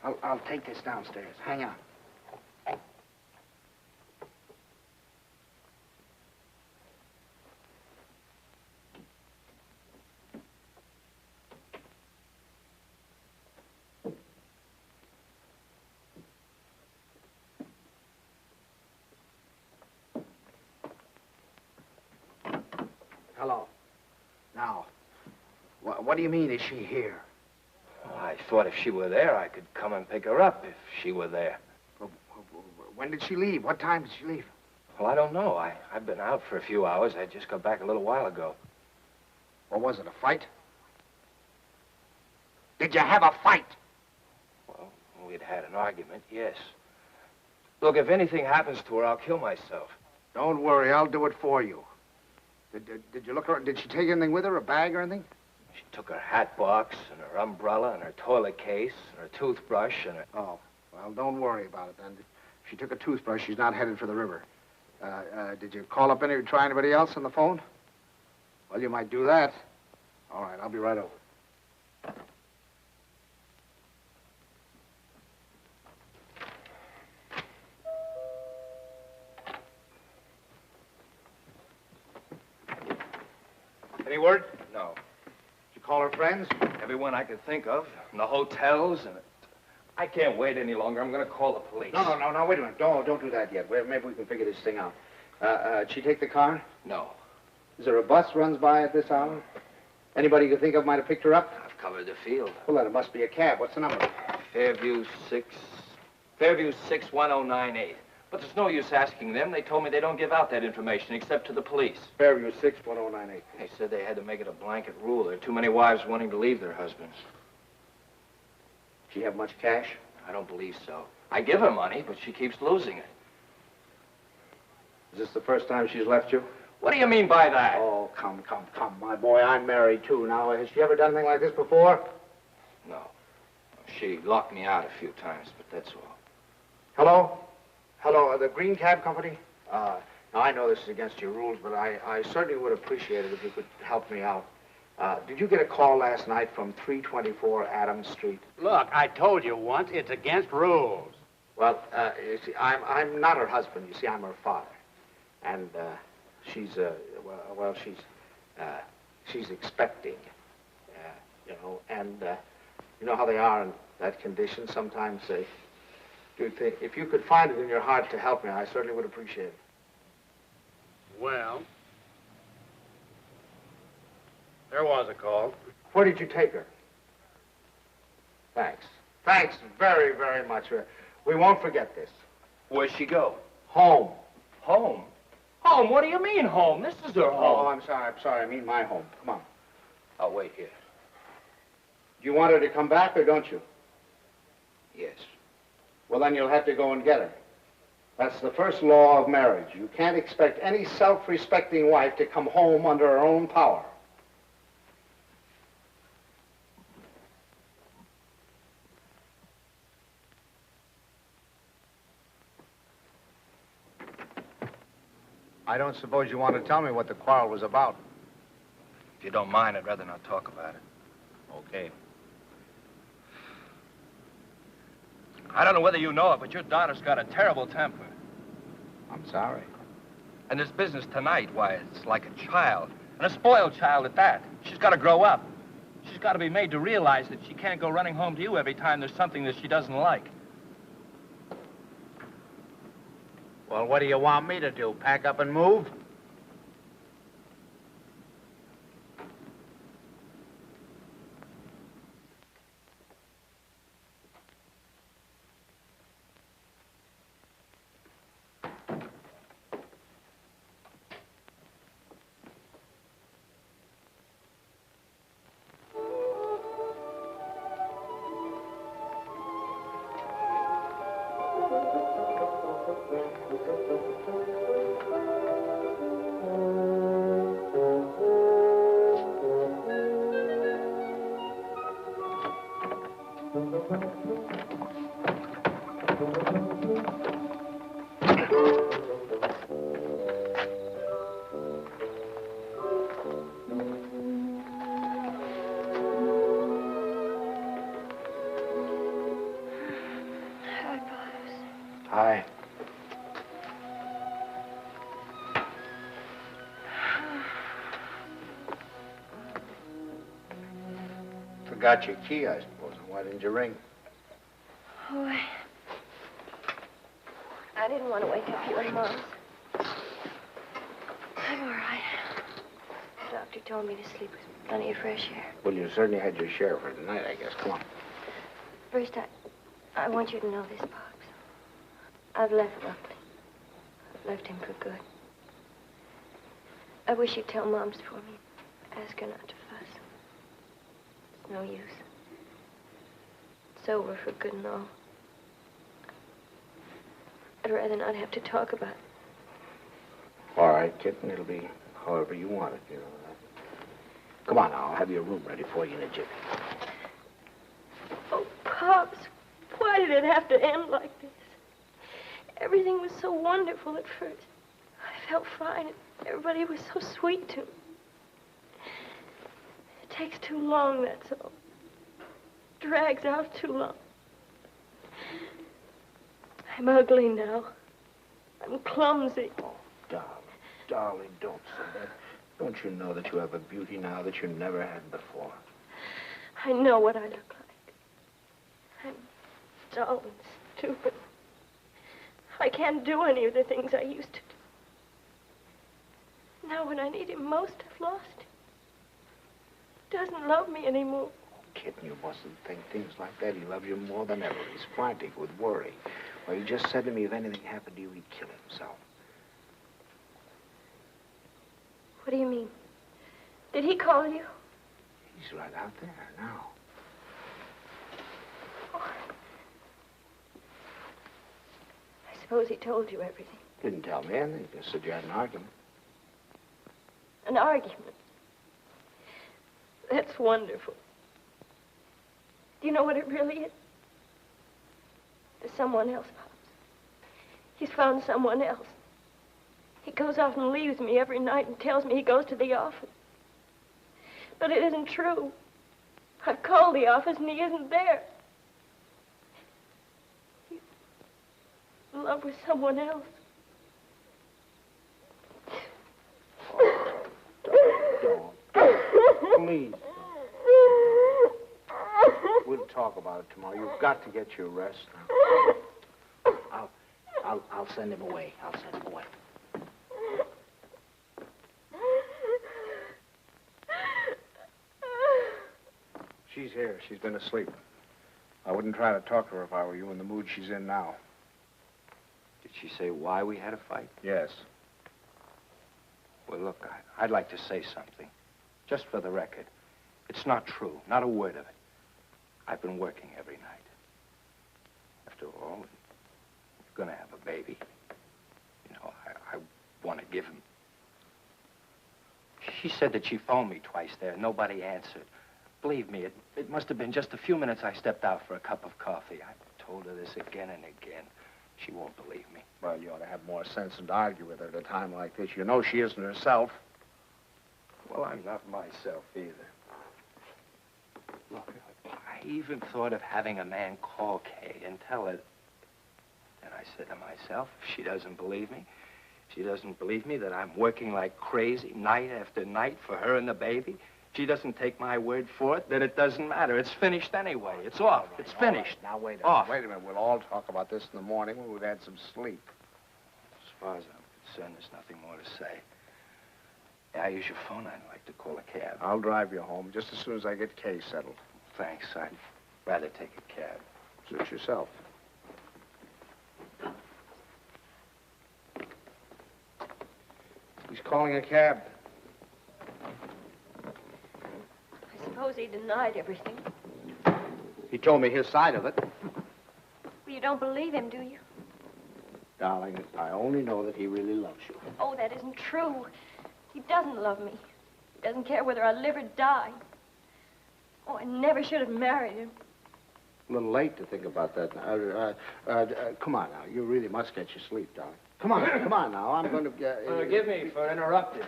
I'll take this downstairs. Hang on. Hello. Now, what do you mean, is she here? Well, I thought if she were there, I could come and pick her up if she were there. When did she leave? What time did she leave? Well, I don't know. I've been out for a few hours. I just got back a little while ago. Or was it a fight? Did you have a fight? Well, we'd had an argument, yes. Look, if anything happens to her, I'll kill myself. Don't worry, I'll do it for you. Did you look around? Did she take anything with her, a bag or anything? She took her hat box and her umbrella and her toilet case and her toothbrush and her... Oh, well, don't worry about it then. If she took a toothbrush, she's not headed for the river. Did you call up try anybody else on the phone? Well, you might do that. All right, I'll be right over. Any word? No. Did you call her friends? Everyone I could think of. And the hotels and... I can't wait any longer. I'm going to call the police. No, wait a minute. Don't do that yet. Maybe we can figure this thing out. Did she take the car? No. Is there a bus runs by at this hour? Anybody you think of might have picked her up? I've covered the field. Well, then it must be a cab. What's the number? Fairview 61098. But there's no use asking them. They told me they don't give out that information except to the police. Fairview 61098. They said they had to make it a blanket rule. There are too many wives wanting to leave their husbands. She have much cash? I don't believe so. I give her money, but she keeps losing it. Is this the first time she's left you? What do you mean by that? Oh, come, my boy. I'm married, too. Now, has she ever done anything like this before? No. She locked me out a few times, but that's all. Hello, the Green Cab Company? Now, I know this is against your rules, but I certainly would appreciate it if you could help me out. Did you get a call last night from 324 Adams Street? Look, I told you once, it's against rules. Well, you see, I'm not her husband. You see, I'm her father. And she's expecting, you know, and you know how they are in that condition. Sometimes they do think. If you could find it in your heart to help me, I certainly would appreciate it. Well, there was a call. Where did you take her? Thanks. Thanks very, very much. We won't forget this. Where'd she go? Home. Home? Home? What do you mean, home? This is her home. Oh, I'm sorry. I mean my home. Come on. I'll wait here. Do you want her to come back or don't you? Yes. Well, then you'll have to go and get her. That's the first law of marriage. You can't expect any self-respecting wife to come home under her own power. I don't suppose you want to tell me what the quarrel was about. If you don't mind, I'd rather not talk about it. Okay. I don't know whether you know it, but your daughter's got a terrible temper. I'm sorry. And this business tonight, why, it's like a child. And a spoiled child at that. She's got to grow up. She's got to be made to realize that she can't go running home to you every time there's something that she doesn't like. Well, what do you want me to do? Pack up and move? Hi. Forgot your key, I suppose. Why didn't you ring? Oh, I didn't want to wake up you and Mom's. I'm all right. The doctor told me to sleep with plenty of fresh air. Well, you certainly had your share for tonight, I guess. Come on. First, I want you to know this, Pops. I've left Buckley. I've left him for good. I wish you'd tell Mom's for me. Ask her not to fuss. It's no use. It's over for good and all. I'd rather not have to talk about it. All right, kitten. It'll be however you want it, you know that. Come on now. I'll have your room ready for you in a jiffy. Oh, Pops, why did it have to end like this? Everything was so wonderful at first. I felt fine, and everybody was so sweet to me. It takes too long, that's all. Drags out too long. I'm ugly now. I'm clumsy. Oh, darling, don't say that. Don't you know that you have a beauty now that you never had before? I know what I look like. I'm dull and stupid. I can't do any of the things I used to do. Now when I need him most, I've lost him. He doesn't love me anymore. Oh, kitten, you mustn't think things like that. He loves you more than ever. He's frantic with worry. Well, he just said to me if anything happened to you, he'd kill himself. What do you mean? Did he call you? He's right out there now. Oh. I suppose he told you everything. Didn't tell me anything. Just said you had an argument. An argument? That's wonderful. Do you know what it really is? There's someone else, Pops. He's found someone else. He goes off and leaves me every night and tells me he goes to the office. But it isn't true. I've called the office and he isn't there. He's in love with someone else. Don't. Please. We'll talk about it tomorrow. You've got to get your rest now. I'll send him away. I'll send him away. She's here. She's been asleep. I wouldn't try to talk to her if I were you in the mood she's in now. Did she say why we had a fight? Yes. Well, look, I'd like to say something. Just for the record. It's not true. Not a word of it. I've been working every night. After all, you're going to have a baby. You know, I want to give him. She said that she phoned me twice there. Nobody answered. Believe me, it must have been just a few minutes I stepped out for a cup of coffee. I told her this again and again. She won't believe me. Well, you ought to have more sense than to argue with her at a time like this. You know she isn't herself. Well, I'm not myself either. Look, I even thought of having a man call Kay and tell her. And I said to myself, if she doesn't believe me, she doesn't believe me that I'm working like crazy night after night for her and the baby. She doesn't take my word for it, then it doesn't matter. It's finished anyway. It's off. It's finished. Now, wait a minute. Off. Wait a minute. We'll all talk about this in the morning when we've had some sleep. As far as I'm concerned, there's nothing more to say. Yeah, I use your phone. I'd like to call a cab. I'll drive you home just as soon as I get Kay settled. Thanks. I'd rather take a cab. Suit yourself. He's calling a cab. I suppose he denied everything. He told me his side of it. Well, you don't believe him, do you? Darling, I only know that he really loves you. Oh, that isn't true. He doesn't love me. He doesn't care whether I live or die. Oh, I never should have married him. A little late to think about that. Come on now. You really must get your sleep, darling. Come on now. I'm going to... Forgive me for interrupting.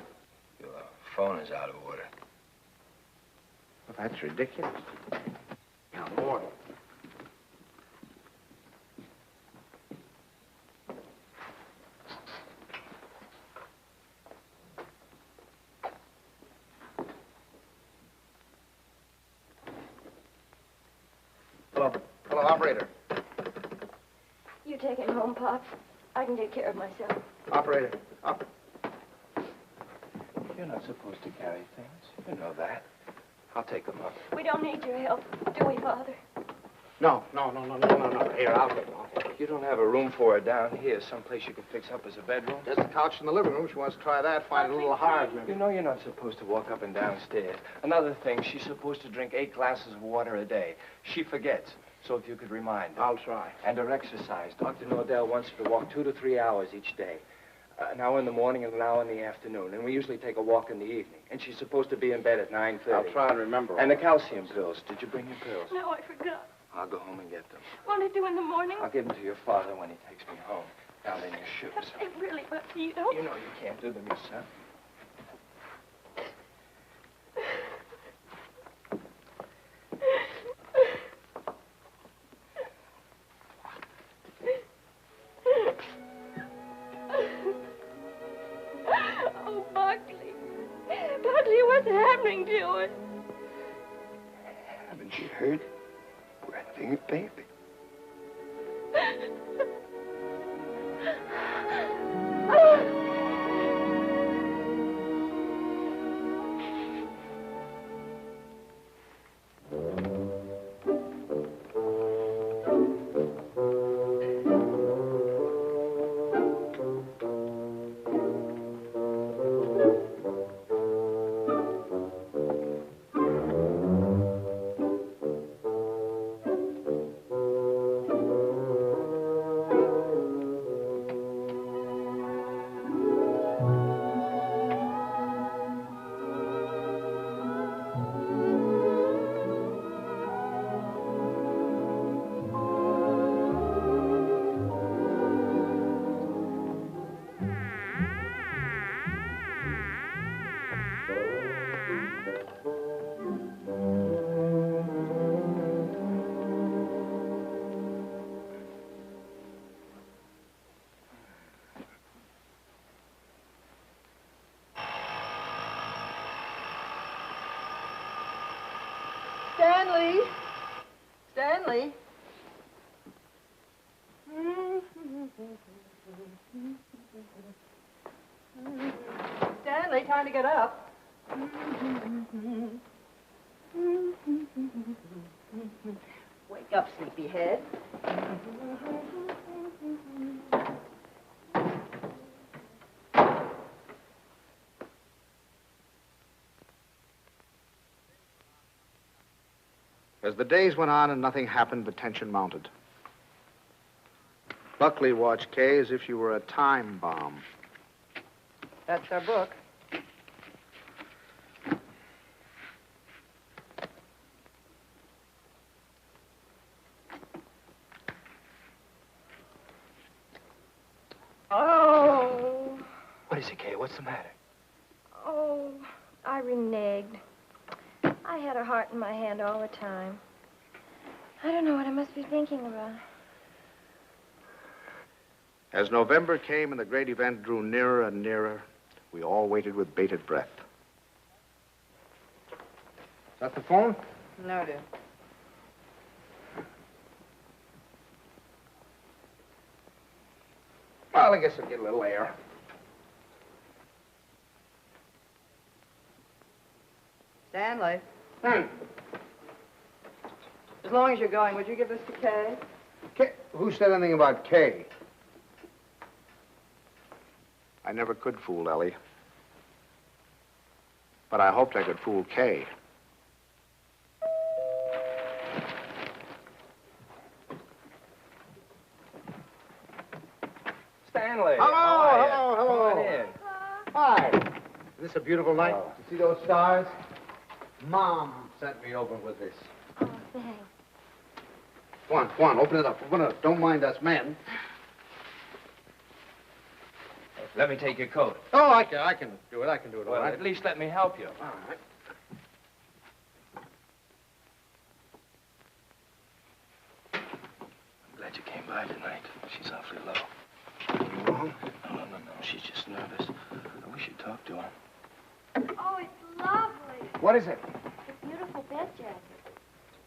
Your phone is out of order. Well, that's ridiculous. Now, Lord. Hello, operator. You take him home, Pop. I can take care of myself. Operator. You're not supposed to carry things. You know that. I'll take them up. We don't need your help, do we, Father? No. Here, I'll take them off. You don't have a room for her down here, someplace you can fix up as a bedroom? There's a couch in the living room. She wants to try that. Find it a little hard, maybe. You know you're not supposed to walk up and down stairs. Another thing, she's supposed to drink 8 glasses of water a day. She forgets. So if you could remind her. I'll try. And her exercise. Dr. Nordell wants her to walk 2 to 3 hours each day. An hour in the morning and an hour in the afternoon. And we usually take a walk in the evening. And she's supposed to be in bed at 9:30. I'll try and remember. And the calcium pills. Did you bring your pills? No, I forgot. I'll go home and get them. Won't it do in the morning? I'll give them to your father when he takes me home. Down in your shoes. It really, but you don't. You know you can't do them yourself. Oh, Buckley. Buckley, what's happening to us? Haven't you heard? We're having a baby. Stanley! Stanley! Stanley, time to get up. Wake up, sleepyhead. As the days went on and nothing happened, the tension mounted. Buckley watched Kay as if she were a time bomb. That's our book. is it, Kay? What's the matter? Oh, I reneged. I had a heart in my hand all the time. I don't know what I must be thinking about. As November came and the great event drew nearer and nearer, we all waited with bated breath. Is that the phone? No, dear. Well, I guess I'll get a little air. Stanley. As long as you're going, would you give this to Kay? Kay? Who said anything about Kay? I never could fool Ellie. But I hoped I could fool Kay. Stanley. Hello. Come on in. Hi. Is this a beautiful night? You see those stars? Mom sent me over with this. Oh, thanks. Go on, open it up. Don't mind us men. Let me take your coat. Oh, I can do it. I can do it all Well, right. at least let me help you. All right. I'm glad you came by tonight. She's awfully low. Anything wrong? No. She's just nervous. I wish you'd talk to her. Oh, it's lovely. What is it? It's a beautiful bed jacket.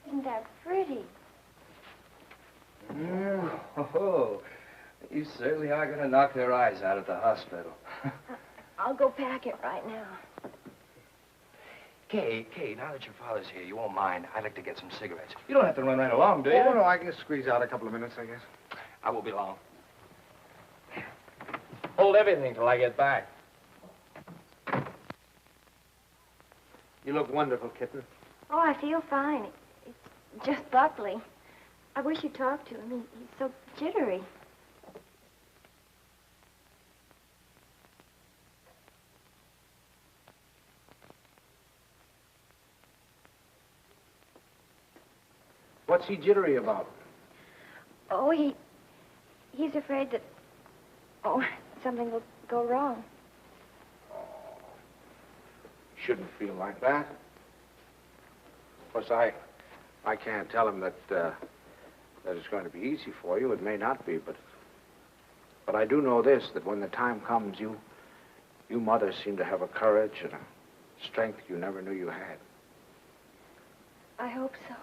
Isn't that pretty? Oh, you certainly are going to knock their eyes out at the hospital. I'll go pack it right now. Kay, now that your father's here, you won't mind. I'd like to get some cigarettes. You don't have to run right along, do you? Oh, no, I can squeeze out a couple of minutes, I guess. I won't be long. Hold everything till I get back. You look wonderful, kitten. Oh, I feel fine. It's just Buckley. I wish you'd talk to him. He's so jittery. What's he jittery about? Oh, he's afraid that, something will go wrong. Shouldn't feel like that. Of course, I can't tell him that it's going to be easy for you. It may not be, but I do know this, that when the time comes, you mothers seem to have a courage and a strength you never knew you had. I hope so.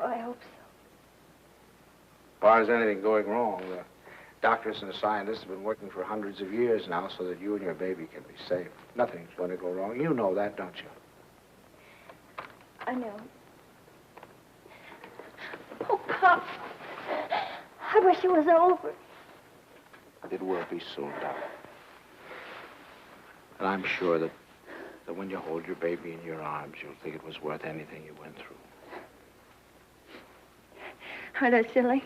Oh, I hope so. As far as anything going wrong, the doctors and the scientists have been working for hundreds of years now so that you and your baby can be safe. Nothing's going to go wrong. You know that, don't you? I know. Oh, Pop. I wish it was over. It will be soon, Doc. And I'm sure that when you hold your baby in your arms, you'll think it was worth anything you went through. Aren't I silly?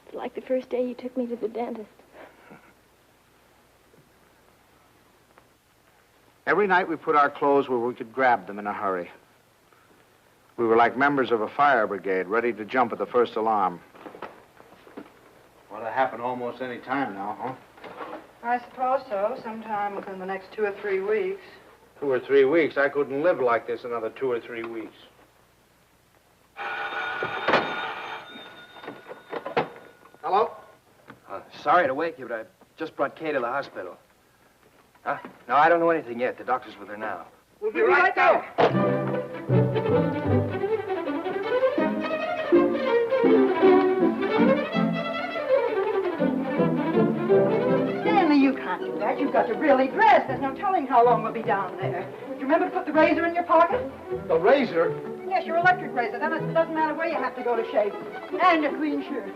It's like the first day you took me to the dentist. Every night we put our clothes where we could grab them in a hurry. We were like members of a fire brigade, ready to jump at the first alarm. Well, it'll happen almost any time now, huh? I suppose so. Sometime within the next 2 or 3 weeks. 2 or 3 weeks. I couldn't live like this another 2 or 3 weeks. Hello? Sorry to wake you, but I just brought Kay to the hospital. Huh? No, I don't know anything yet. The doctor's with her now. We'll be right there. Stanley, you can't do that. You've got to really dress. There's no telling how long we'll be down there. Do you remember to put the razor in your pocket? The razor? Yes, your electric razor. Then it doesn't matter where you have to go to shave. And a clean shirt.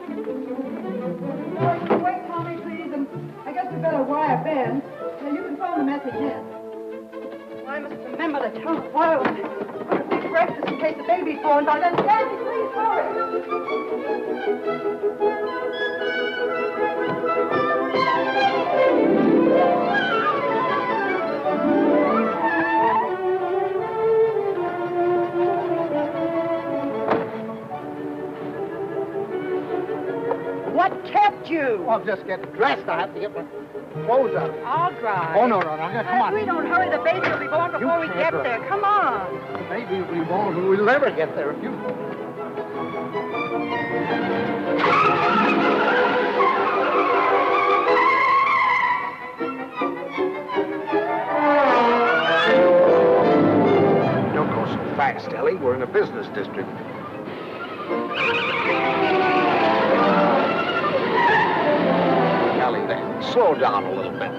Wait, Tommy, please, and I guess we better wire Ben. So you can phone the message in. Well, I must remember to tell the wild. Put a big breakfast in case the baby's born by then. Stanley, please What kept you? Oh, I'm just getting dressed. I have to get my clothes on. I'll drive. Oh, no. Come on. If we don't hurry, the baby will be born before we get there. Come on. Maybe we won't. We'll never get there if you... Don't go so fast, Ellie. We're in a business district. Ellie, then. Slow down a little bit.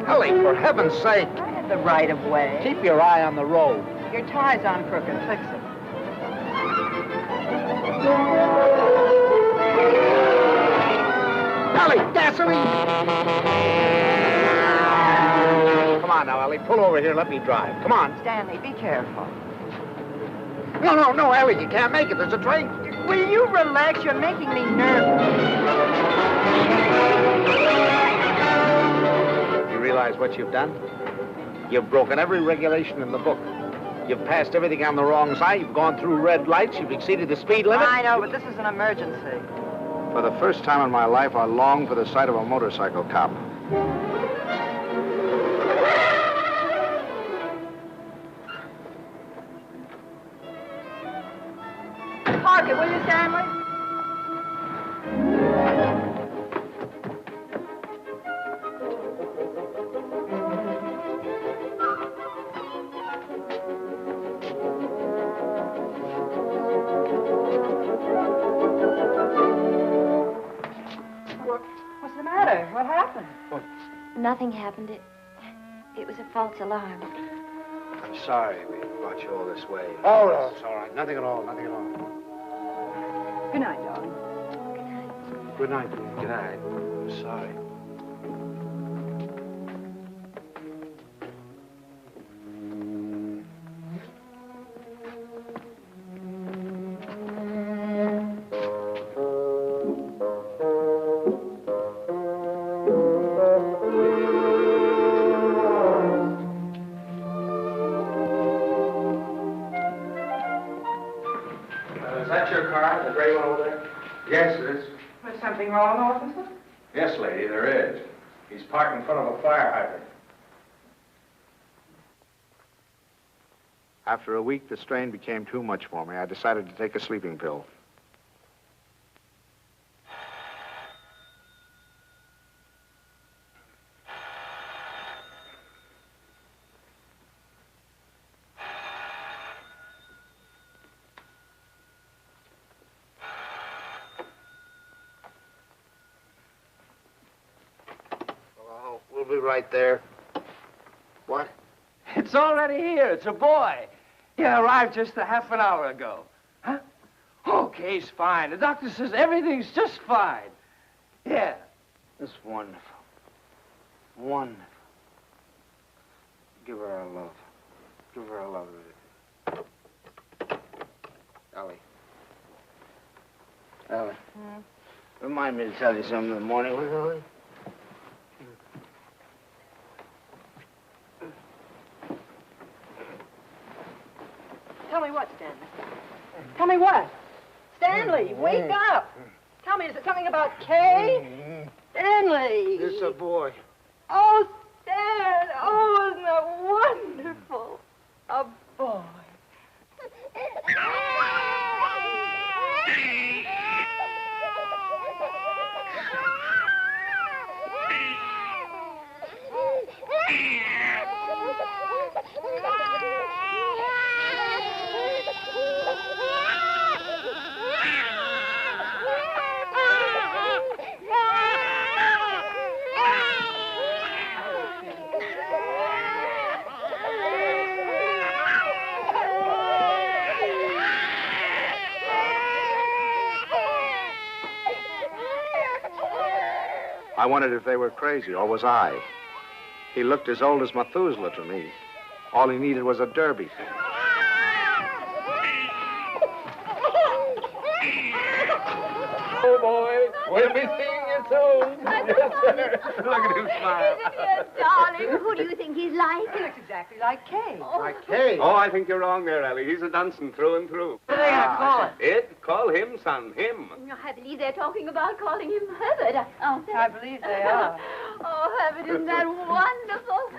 Ellie, for heaven's sake. I had the right of way. Keep your eye on the road. Your tie's on crooked. Fix it. Ellie, gasoline! Come on now, Ellie. Pull over here. Let me drive. Come on. Stanley, be careful. No, Ellie. You can't make it. There's a train. Will you relax? You're making me nervous. You realize what you've done? You've broken every regulation in the book. You've passed everything on the wrong side. You've gone through red lights. You've exceeded the speed limit. I know, but this is an emergency. For the first time in my life, I long for the sight of a motorcycle cop. Park it, will you, Stanley? What's the matter? What happened? Nothing happened. It was a false alarm. I'm sorry we brought you all this way. Oh, no, it's all right. Nothing at all. Good night, darling. Good night, dear. Good night. I'm sorry. Is that your car, the gray one over there? Yes, it is. Was something wrong, officer? Yes, lady, there is. He's parked in front of a fire hydrant. After a week, the strain became too much for me. I decided to take a sleeping pill. We'll be right there. What? It's already here. It's a boy. He arrived just a half an hour ago. Huh? Okay, he's fine. The doctor says everything's just fine. Yeah. That's wonderful. Wonderful. Give her our love. Give her our love. Ellie. Ellie. Remind me to tell you something in the morning, will you, Ellie? Tell me what, Stanley? Tell me what? Stanley, wake up! Tell me, is it something about Kay? Stanley! It's a boy. Oh, Stan! Oh, isn't that wonderful? A boy. I wondered if they were crazy, or was I? He looked as old as Methuselah to me. All he needed was a derby. Oh, boy, we'll be singing soon. Yes, sir. Look at him smile. Isn't he a darling? Who do you think he's like? He looks exactly like Kay. Like Kay. Oh, I think you're wrong there, Ellie. He's a Dunson through and through. What are they going to call it? It? Call him, son. Him. I believe they're talking about calling him Herbert. Oh, I believe they are. Oh, Herbert, isn't that wonderful?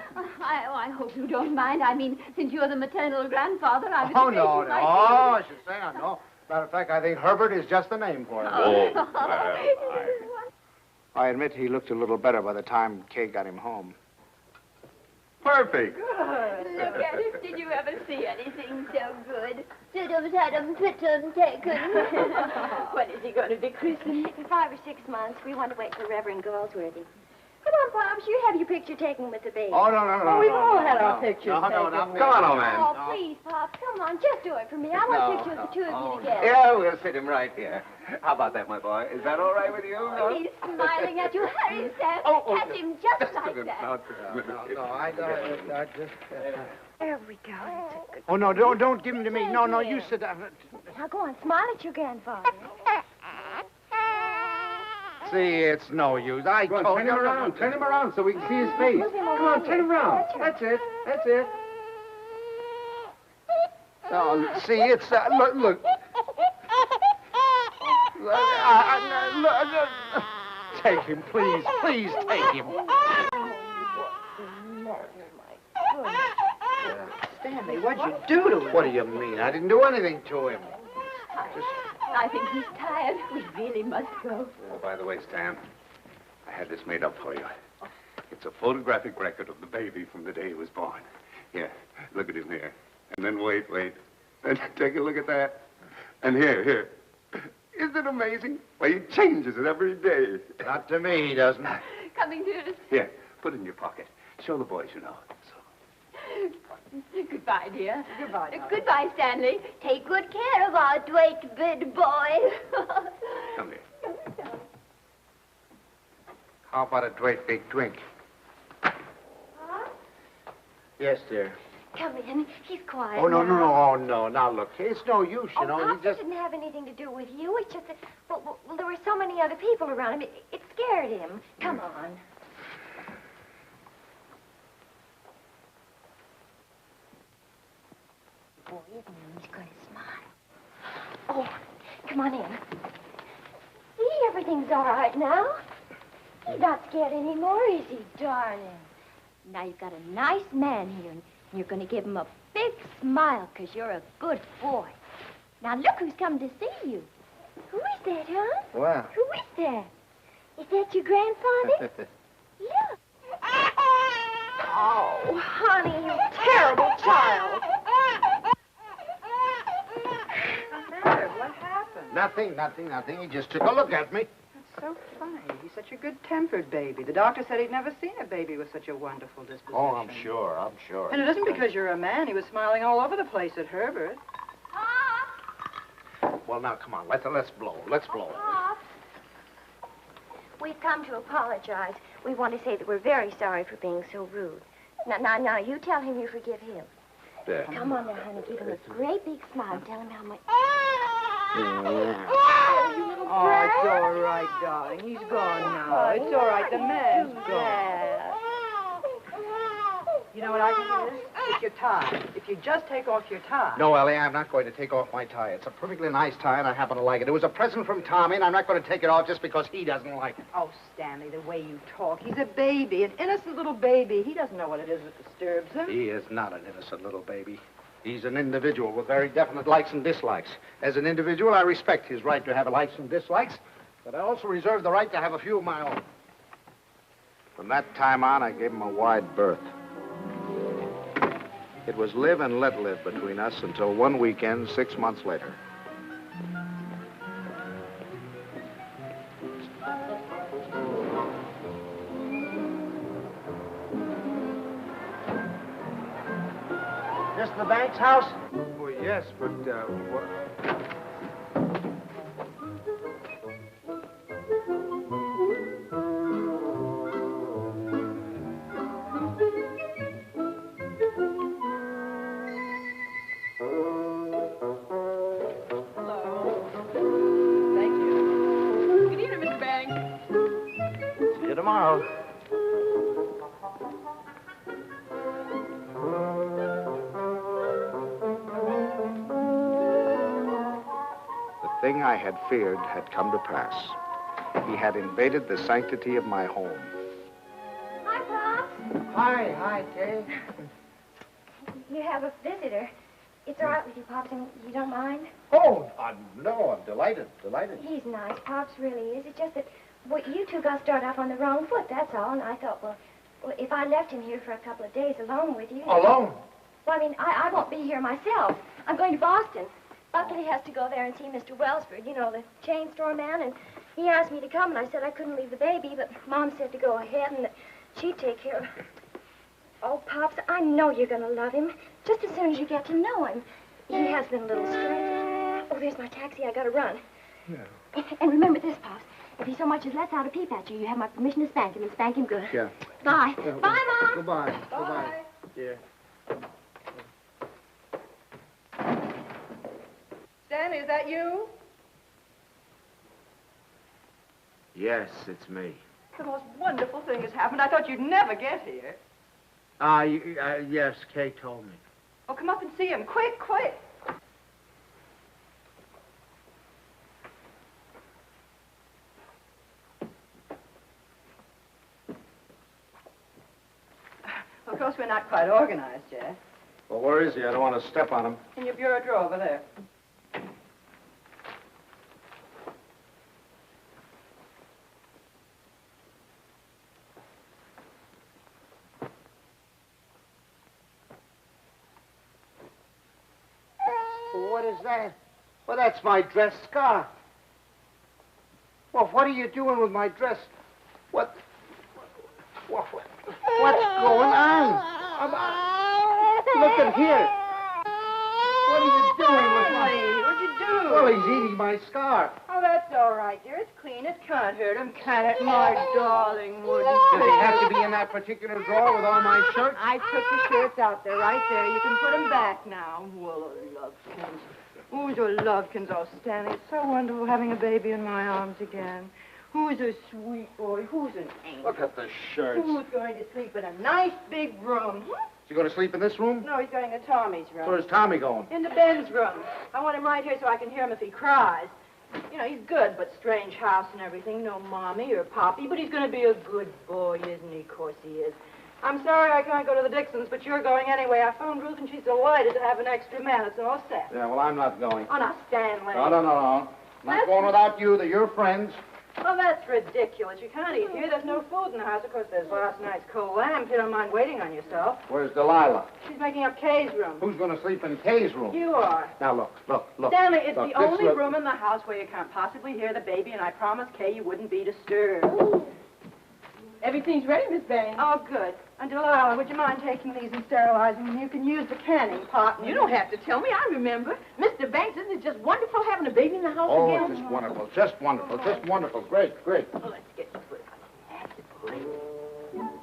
I hope you don't mind. I mean, since you're the maternal grandfather, I was Oh, afraid no, you no. might Oh, I should say I know. Matter of fact, I think Herbert is just the name for him. I admit he looked a little better by the time Kay got him home. Perfect. Look at him. Did you ever see anything so good? Tidum, tatum, pitum, taken. When is he going to be christened? In 5 or 6 months, we want to wait for Reverend Galsworthy. Come on, Pops, you have your picture taken with the baby. Oh, no. We've all had our pictures No, taken. not me. Come on, old man. Oh, please, Pops, come on, just do it for me. I want pictures of the two of you together. Yeah, we'll sit him right here. How about that, my boy? Is that all right with you? No? He's smiling at you. Hurry, Sam. Oh, Catch him just like that. No, I just... There we go. That's a good... Oh, no, don't give him to me. No, you sit down. Now go on, smile at your grandfather. See, it's no use. I told Turn you. him around. Turn him around so we can see his face. Move him over Come on, here. turn him around. That's That's it. That's it. Oh, see, it's... Look. Take him, please. Please take him. Stanley, what'd you do to him? What do you mean? I didn't do anything to him. I think he's tired. We really must go. Oh, by the way, Stan, I had this made up for you. It's a photographic record of the baby from the day he was born. Here, look at him here. And then wait. And take a look at that. And here. Isn't it amazing? Why, he changes it every day. Not to me, he doesn't. Coming to us. Here, put it in your pocket. Show the boys, you know. Goodbye, dear. Goodbye, darling. Goodbye, Stanley. Take good care of our dwight bid boy. Come here. How about a great big drink? Yes, dear. Come in. He's quiet. Oh, no. now. Oh, no. Now, look, it's no use, you know. Pops, He just... it didn't have anything to do with you. It's just that, well, there were so many other people around him. It scared him. Come on. Boy, isn't he? He's going to smile. Oh, come on in. See, everything's all right now. He's not scared anymore, is he, darling? Now you've got a nice man here, and you're going to give him a big smile because you're a good boy. Now look who's come to see you. Who is that, huh? Well. Who is that? Is that your grandfather? Look. Oh, honey, you terrible child. What's the matter? What happened? Nothing. He just took a look at me. That's so funny. He's such a good-tempered baby. The doctor said he'd never seen a baby with such a wonderful disposition. Oh, I'm sure. And it isn't because you're a man. He was smiling all over the place at Herbert. Well, now, come on. Let's blow. Let's blow. Pop. We've come to apologize. We want to say that we're very sorry for being so rude. Now, you tell him you forgive him. There. Come on now, honey. Give him a great big smile. Tell him how much... Oh, it's all right, darling. He's gone now. It's all right. The man's gone. You know what I think it is? It's your tie. If you just take off your tie. No, Ellie, I'm not going to take off my tie. It's a perfectly nice tie, and I happen to like it. It was a present from Tommy, and I'm not going to take it off just because he doesn't like it. Oh, Stanley, the way you talk. He's a baby, an innocent little baby. He doesn't know what it is that disturbs him. He is not an innocent little baby. He's an individual with very definite likes and dislikes. As an individual, I respect his right to have likes and dislikes, but I also reserve the right to have a few of my own. From that time on, I gave him a wide berth. It was live and let live between us until one weekend 6 months later. This the bank's house? Well, yes, but, what... Thank you. Good evening, Mr. Banks. now. The thing I had feared had come to pass. He had invaded the sanctity of my home. Hi, Pops. Hi, Kay. You have a visitor. It's all right with you, Pops, and you don't mind? Oh, no, I'm delighted. He's nice. Pops really is. It's just that, well, you two got started off on the wrong foot, that's all. And I thought, well, if I left him here for a couple of days alone with you... Alone? Well, I mean, I won't be here myself. I'm going to Boston. Buckley has to go there and see Mr. Wellsford, you know, the chain store man, and he asked me to come, and I said I couldn't leave the baby, but Mom said to go ahead and that she'd take care of... Oh, Pops, I know you're going to love him, just as soon as you get to know him. He has been a little strange. Oh, there's my taxi. I got to run. Yeah. And remember this, Pops. If he so much as lets out a peep at you, you have my permission to spank him, and spank him good. Yeah. Bye. Yeah. Bye, Mom. Goodbye. Goodbye. Yeah. Stanley, is that you? Yes, it's me. The most wonderful thing has happened. I thought you'd never get here. Yes, Kay told me. Oh, come up and see him. Quick, quick. Of course, we're not quite organized yet. Well, where is he? I don't want to step on him. In your bureau drawer over there. What is that? Well, that's my dress scarf. Well, what are you doing with my dress? What's going on? Look at here. What are you doing with my... What'd you do? Well, he's eating my scarf. Oh, that's all right, dear. It's clean. It can't hurt him, can it, my darling wooden Does he have to be in that particular drawer with all my shirts? I took the shirts out there, right there. You can put them back now. Well, lovekins. Who's a lovekins? Oh, Stanley, it's so wonderful having a baby in my arms again. Who's a sweet boy? Who's an angel? Look at the shirts. Who's going to sleep in a nice big room? Is he going to sleep in this room? No, he's going to Tommy's room. Where's Tommy going? In the Ben's room. I want him right here so I can hear him if he cries. You know, he's good, but strange house and everything. No mommy or poppy, but he's going to be a good boy, isn't he? Of course he is. I'm sorry I can't go to the Dixons, but you're going anyway. I phoned Ruth, and she's delighted to have an extra man. It's all set. Yeah, well, I'm not going. Oh, now, Stanley. No. Not going without you. They're your friends. Oh, that's ridiculous. You can't eat here. There's no food in the house. Of course, there's last night's cold lamb. If you don't mind waiting on yourself. Where's Delilah? She's making up Kay's room. Who's going to sleep in Kay's room? You are. Now, look. Stanley, it's Look, the this only look- room in the house where you can't possibly hear the baby, and I promised Kay you wouldn't be disturbed. Everything's ready, Miss Bain. Oh, good. And Delilah, would you mind taking these and sterilizing them? You can use the canning pot. You don't have to tell me. I remember. Mr. Banks, isn't it just wonderful having a baby in the house Oh, again? just wonderful. Just wonderful. Just wonderful. Great. Oh, let's get you put That's the boy.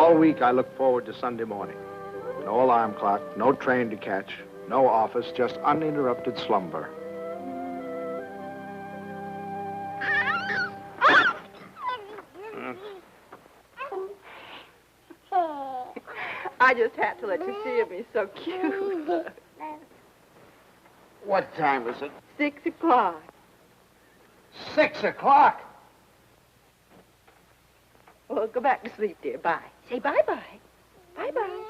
All week I look forward to Sunday morning. No alarm clock, no train to catch, no office, just uninterrupted slumber. I just had to let you see him. He's so cute. What time is it? 6 o'clock. 6 o'clock? Well, go back to sleep, dear. Bye. Say bye-bye. Bye-bye.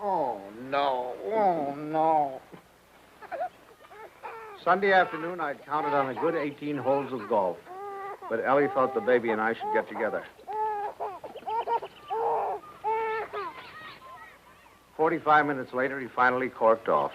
Oh, no. Oh, no. Sunday afternoon, I'd counted on a good 18 holes of golf. But Ellie thought the baby and I should get together. 45 minutes later, he finally corked off.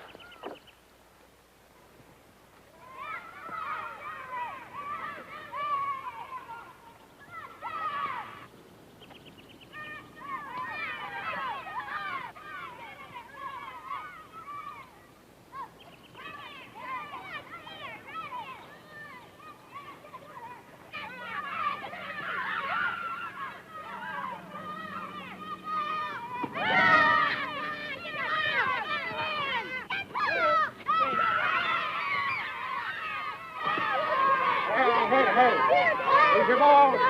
Here's your ball. Here,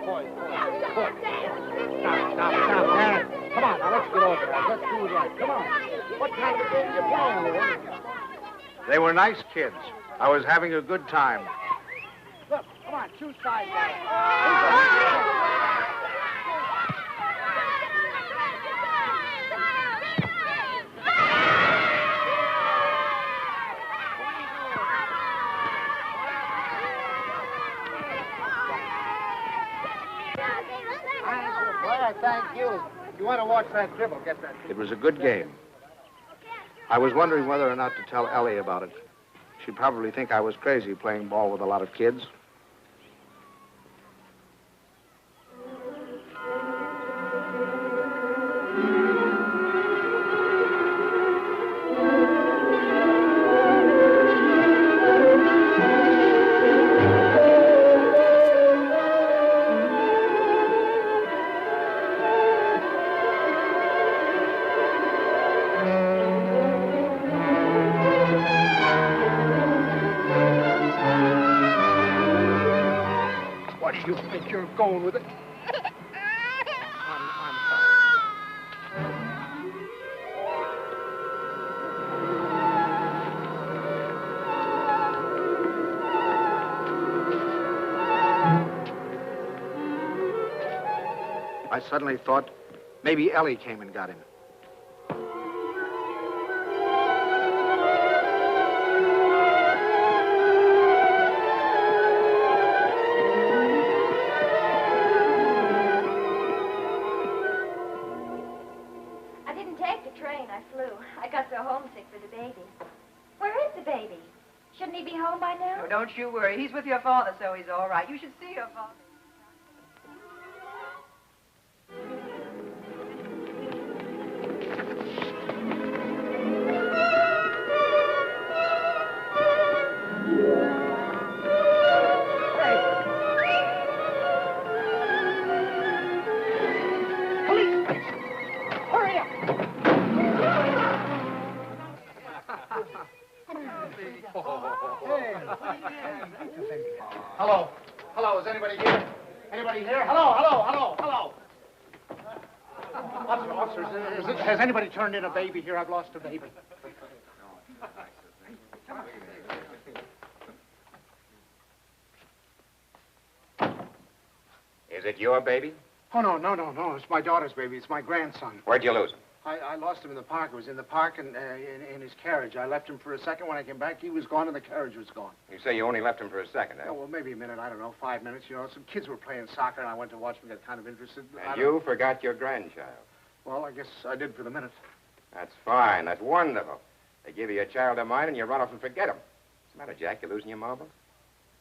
boys. Stop. Dad. Come on, now, let's get over there. Let's do it right. Come on. What kind of a game you playing? They were nice kids. I was having a good time. Look, come on, choose sides. Thank you. If you want to watch that dribble, get that. It was a good game. I was wondering whether or not to tell Ellie about it. She'd probably think I was crazy playing ball with a lot of kids. You think you're going with it? I'm sorry. I suddenly thought maybe Ellie came and got him. Shouldn't he be home by now? No, don't you worry. He's with your father, so he's all right. You should see your father. Hello, is anybody here? Anybody here? Hello. Officers, has anybody turned in a baby here? I've lost a baby. Is it your baby? Oh, no. It's my daughter's baby. It's my grandson. Where'd you lose him? I lost him in the park. It was in the park and in his carriage. I left him for a second. When I came back, he was gone and the carriage was gone. You say you only left him for a second, eh? Oh, well, maybe a minute. I don't know, 5 minutes. You know, some kids were playing soccer, and I went to watch them get kind of interested. And you forgot your grandchild. Well, I guess I did for the minute. That's fine. That's wonderful. They give you a child of mine, and you run off and forget him. What's the matter, Jack? You losing your marbles?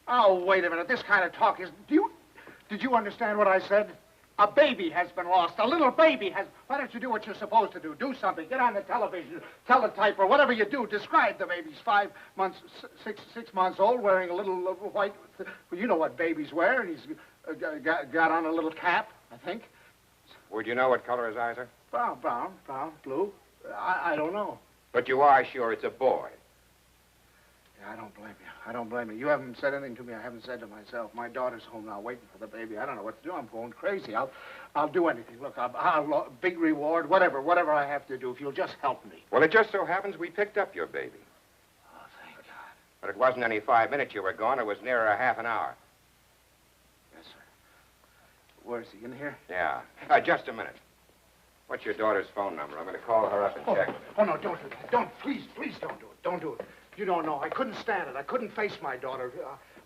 Oh, wait a minute. This kind of talk is... Did you understand what I said? A baby has been lost. A little baby has... Why don't you do what you're supposed to do? Do something. Get on the television, teletype, or whatever you do. Describe the baby. He's 5 months, six months old, wearing a little white... Well, you know what babies wear, and he's got on a little cap, I think. Would you know what color his eyes are? Brown, blue. I don't know. But you are sure it's a boy. Yeah, I don't blame you. I don't blame you. You haven't said anything to me I haven't said to myself. My daughter's home now waiting for the baby. I don't know what to do. I'm going crazy. I'll do anything. Look, I'll big reward, whatever I have to do, if you'll just help me. Well, it just so happens we picked up your baby. Oh, thank God. But it wasn't any 5 minutes you were gone. It was nearer a half an hour. Yes, sir. Where is he? In here? Yeah. Just a minute. What's your daughter's phone number? I'm going to call her up and check with her. Oh, no, don't do that. Please don't do it. Don't do it. You don't know. I couldn't stand it. I couldn't face my daughter.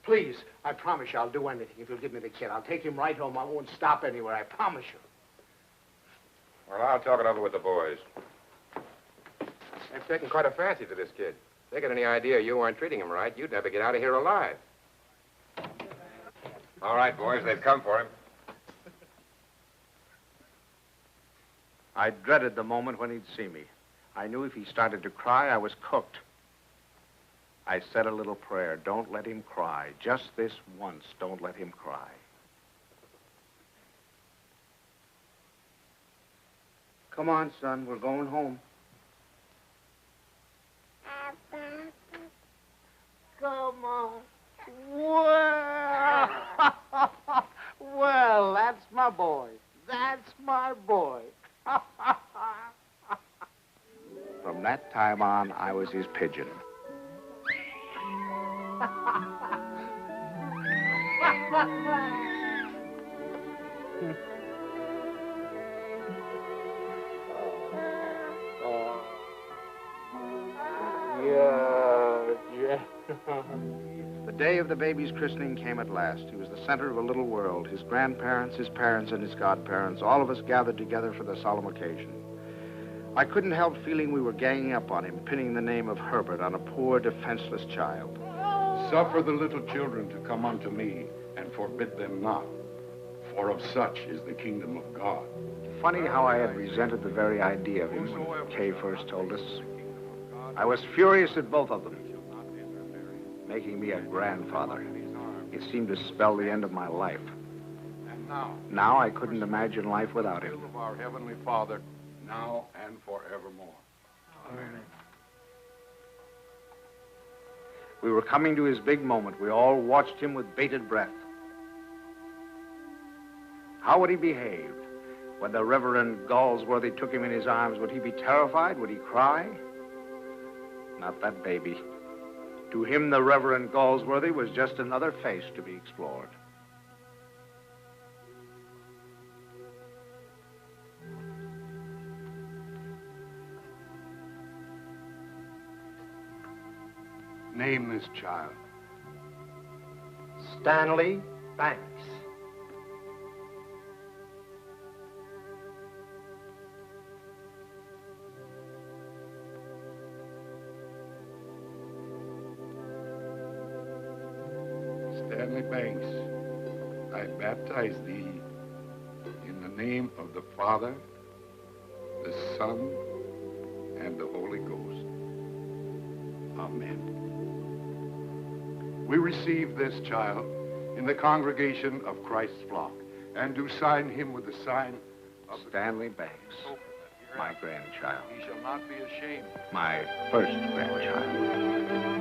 Please, I promise you I'll do anything if you'll give me the kid. I'll take him right home. I won't stop anywhere. I promise you. Well, I'll talk it over with the boys. They've taken quite a fancy to this kid. If they got any idea you weren't treating him right, you'd never get out of here alive. All right, boys, they've come for him. I dreaded the moment when he'd see me. I knew if he started to cry, I was cooked. I said a little prayer. Don't let him cry. Just this once, don't let him cry. Come on, son. We're going home. Come on. Well, well, that's my boy. That's my boy. From that time on, I was his pigeon. The day of the baby's christening came at last. He was the center of a little world. His grandparents, his parents, and his godparents, all of us gathered together for the solemn occasion. I couldn't help feeling we were ganging up on him, pinning the name of Herbert on a poor, defenseless child. Suffer the little children to come unto me, and forbid them not, for of such is the kingdom of God. Funny how I had resented the very idea of him when Kay first told us. I was furious at both of them. Making me a grandfather. It seemed to spell the end of my life. And now I couldn't imagine life without him. The will of our Heavenly Father, now and forevermore. Amen. We were coming to his big moment. We all watched him with bated breath. How would he behave? When the Reverend Galsworthy took him in his arms, would he be terrified? Would he cry? Not that baby. To him, the Reverend Galsworthy was just another face to be explored. Name this child. Stanley Banks. Stanley Banks, I baptize thee in the name of the Father, the Son, and the Holy Ghost. Amen. We receive this child in the congregation of Christ's flock, and do sign him with the sign of Stanley Banks, my grandchild. He shall not be ashamed. My first grandchild.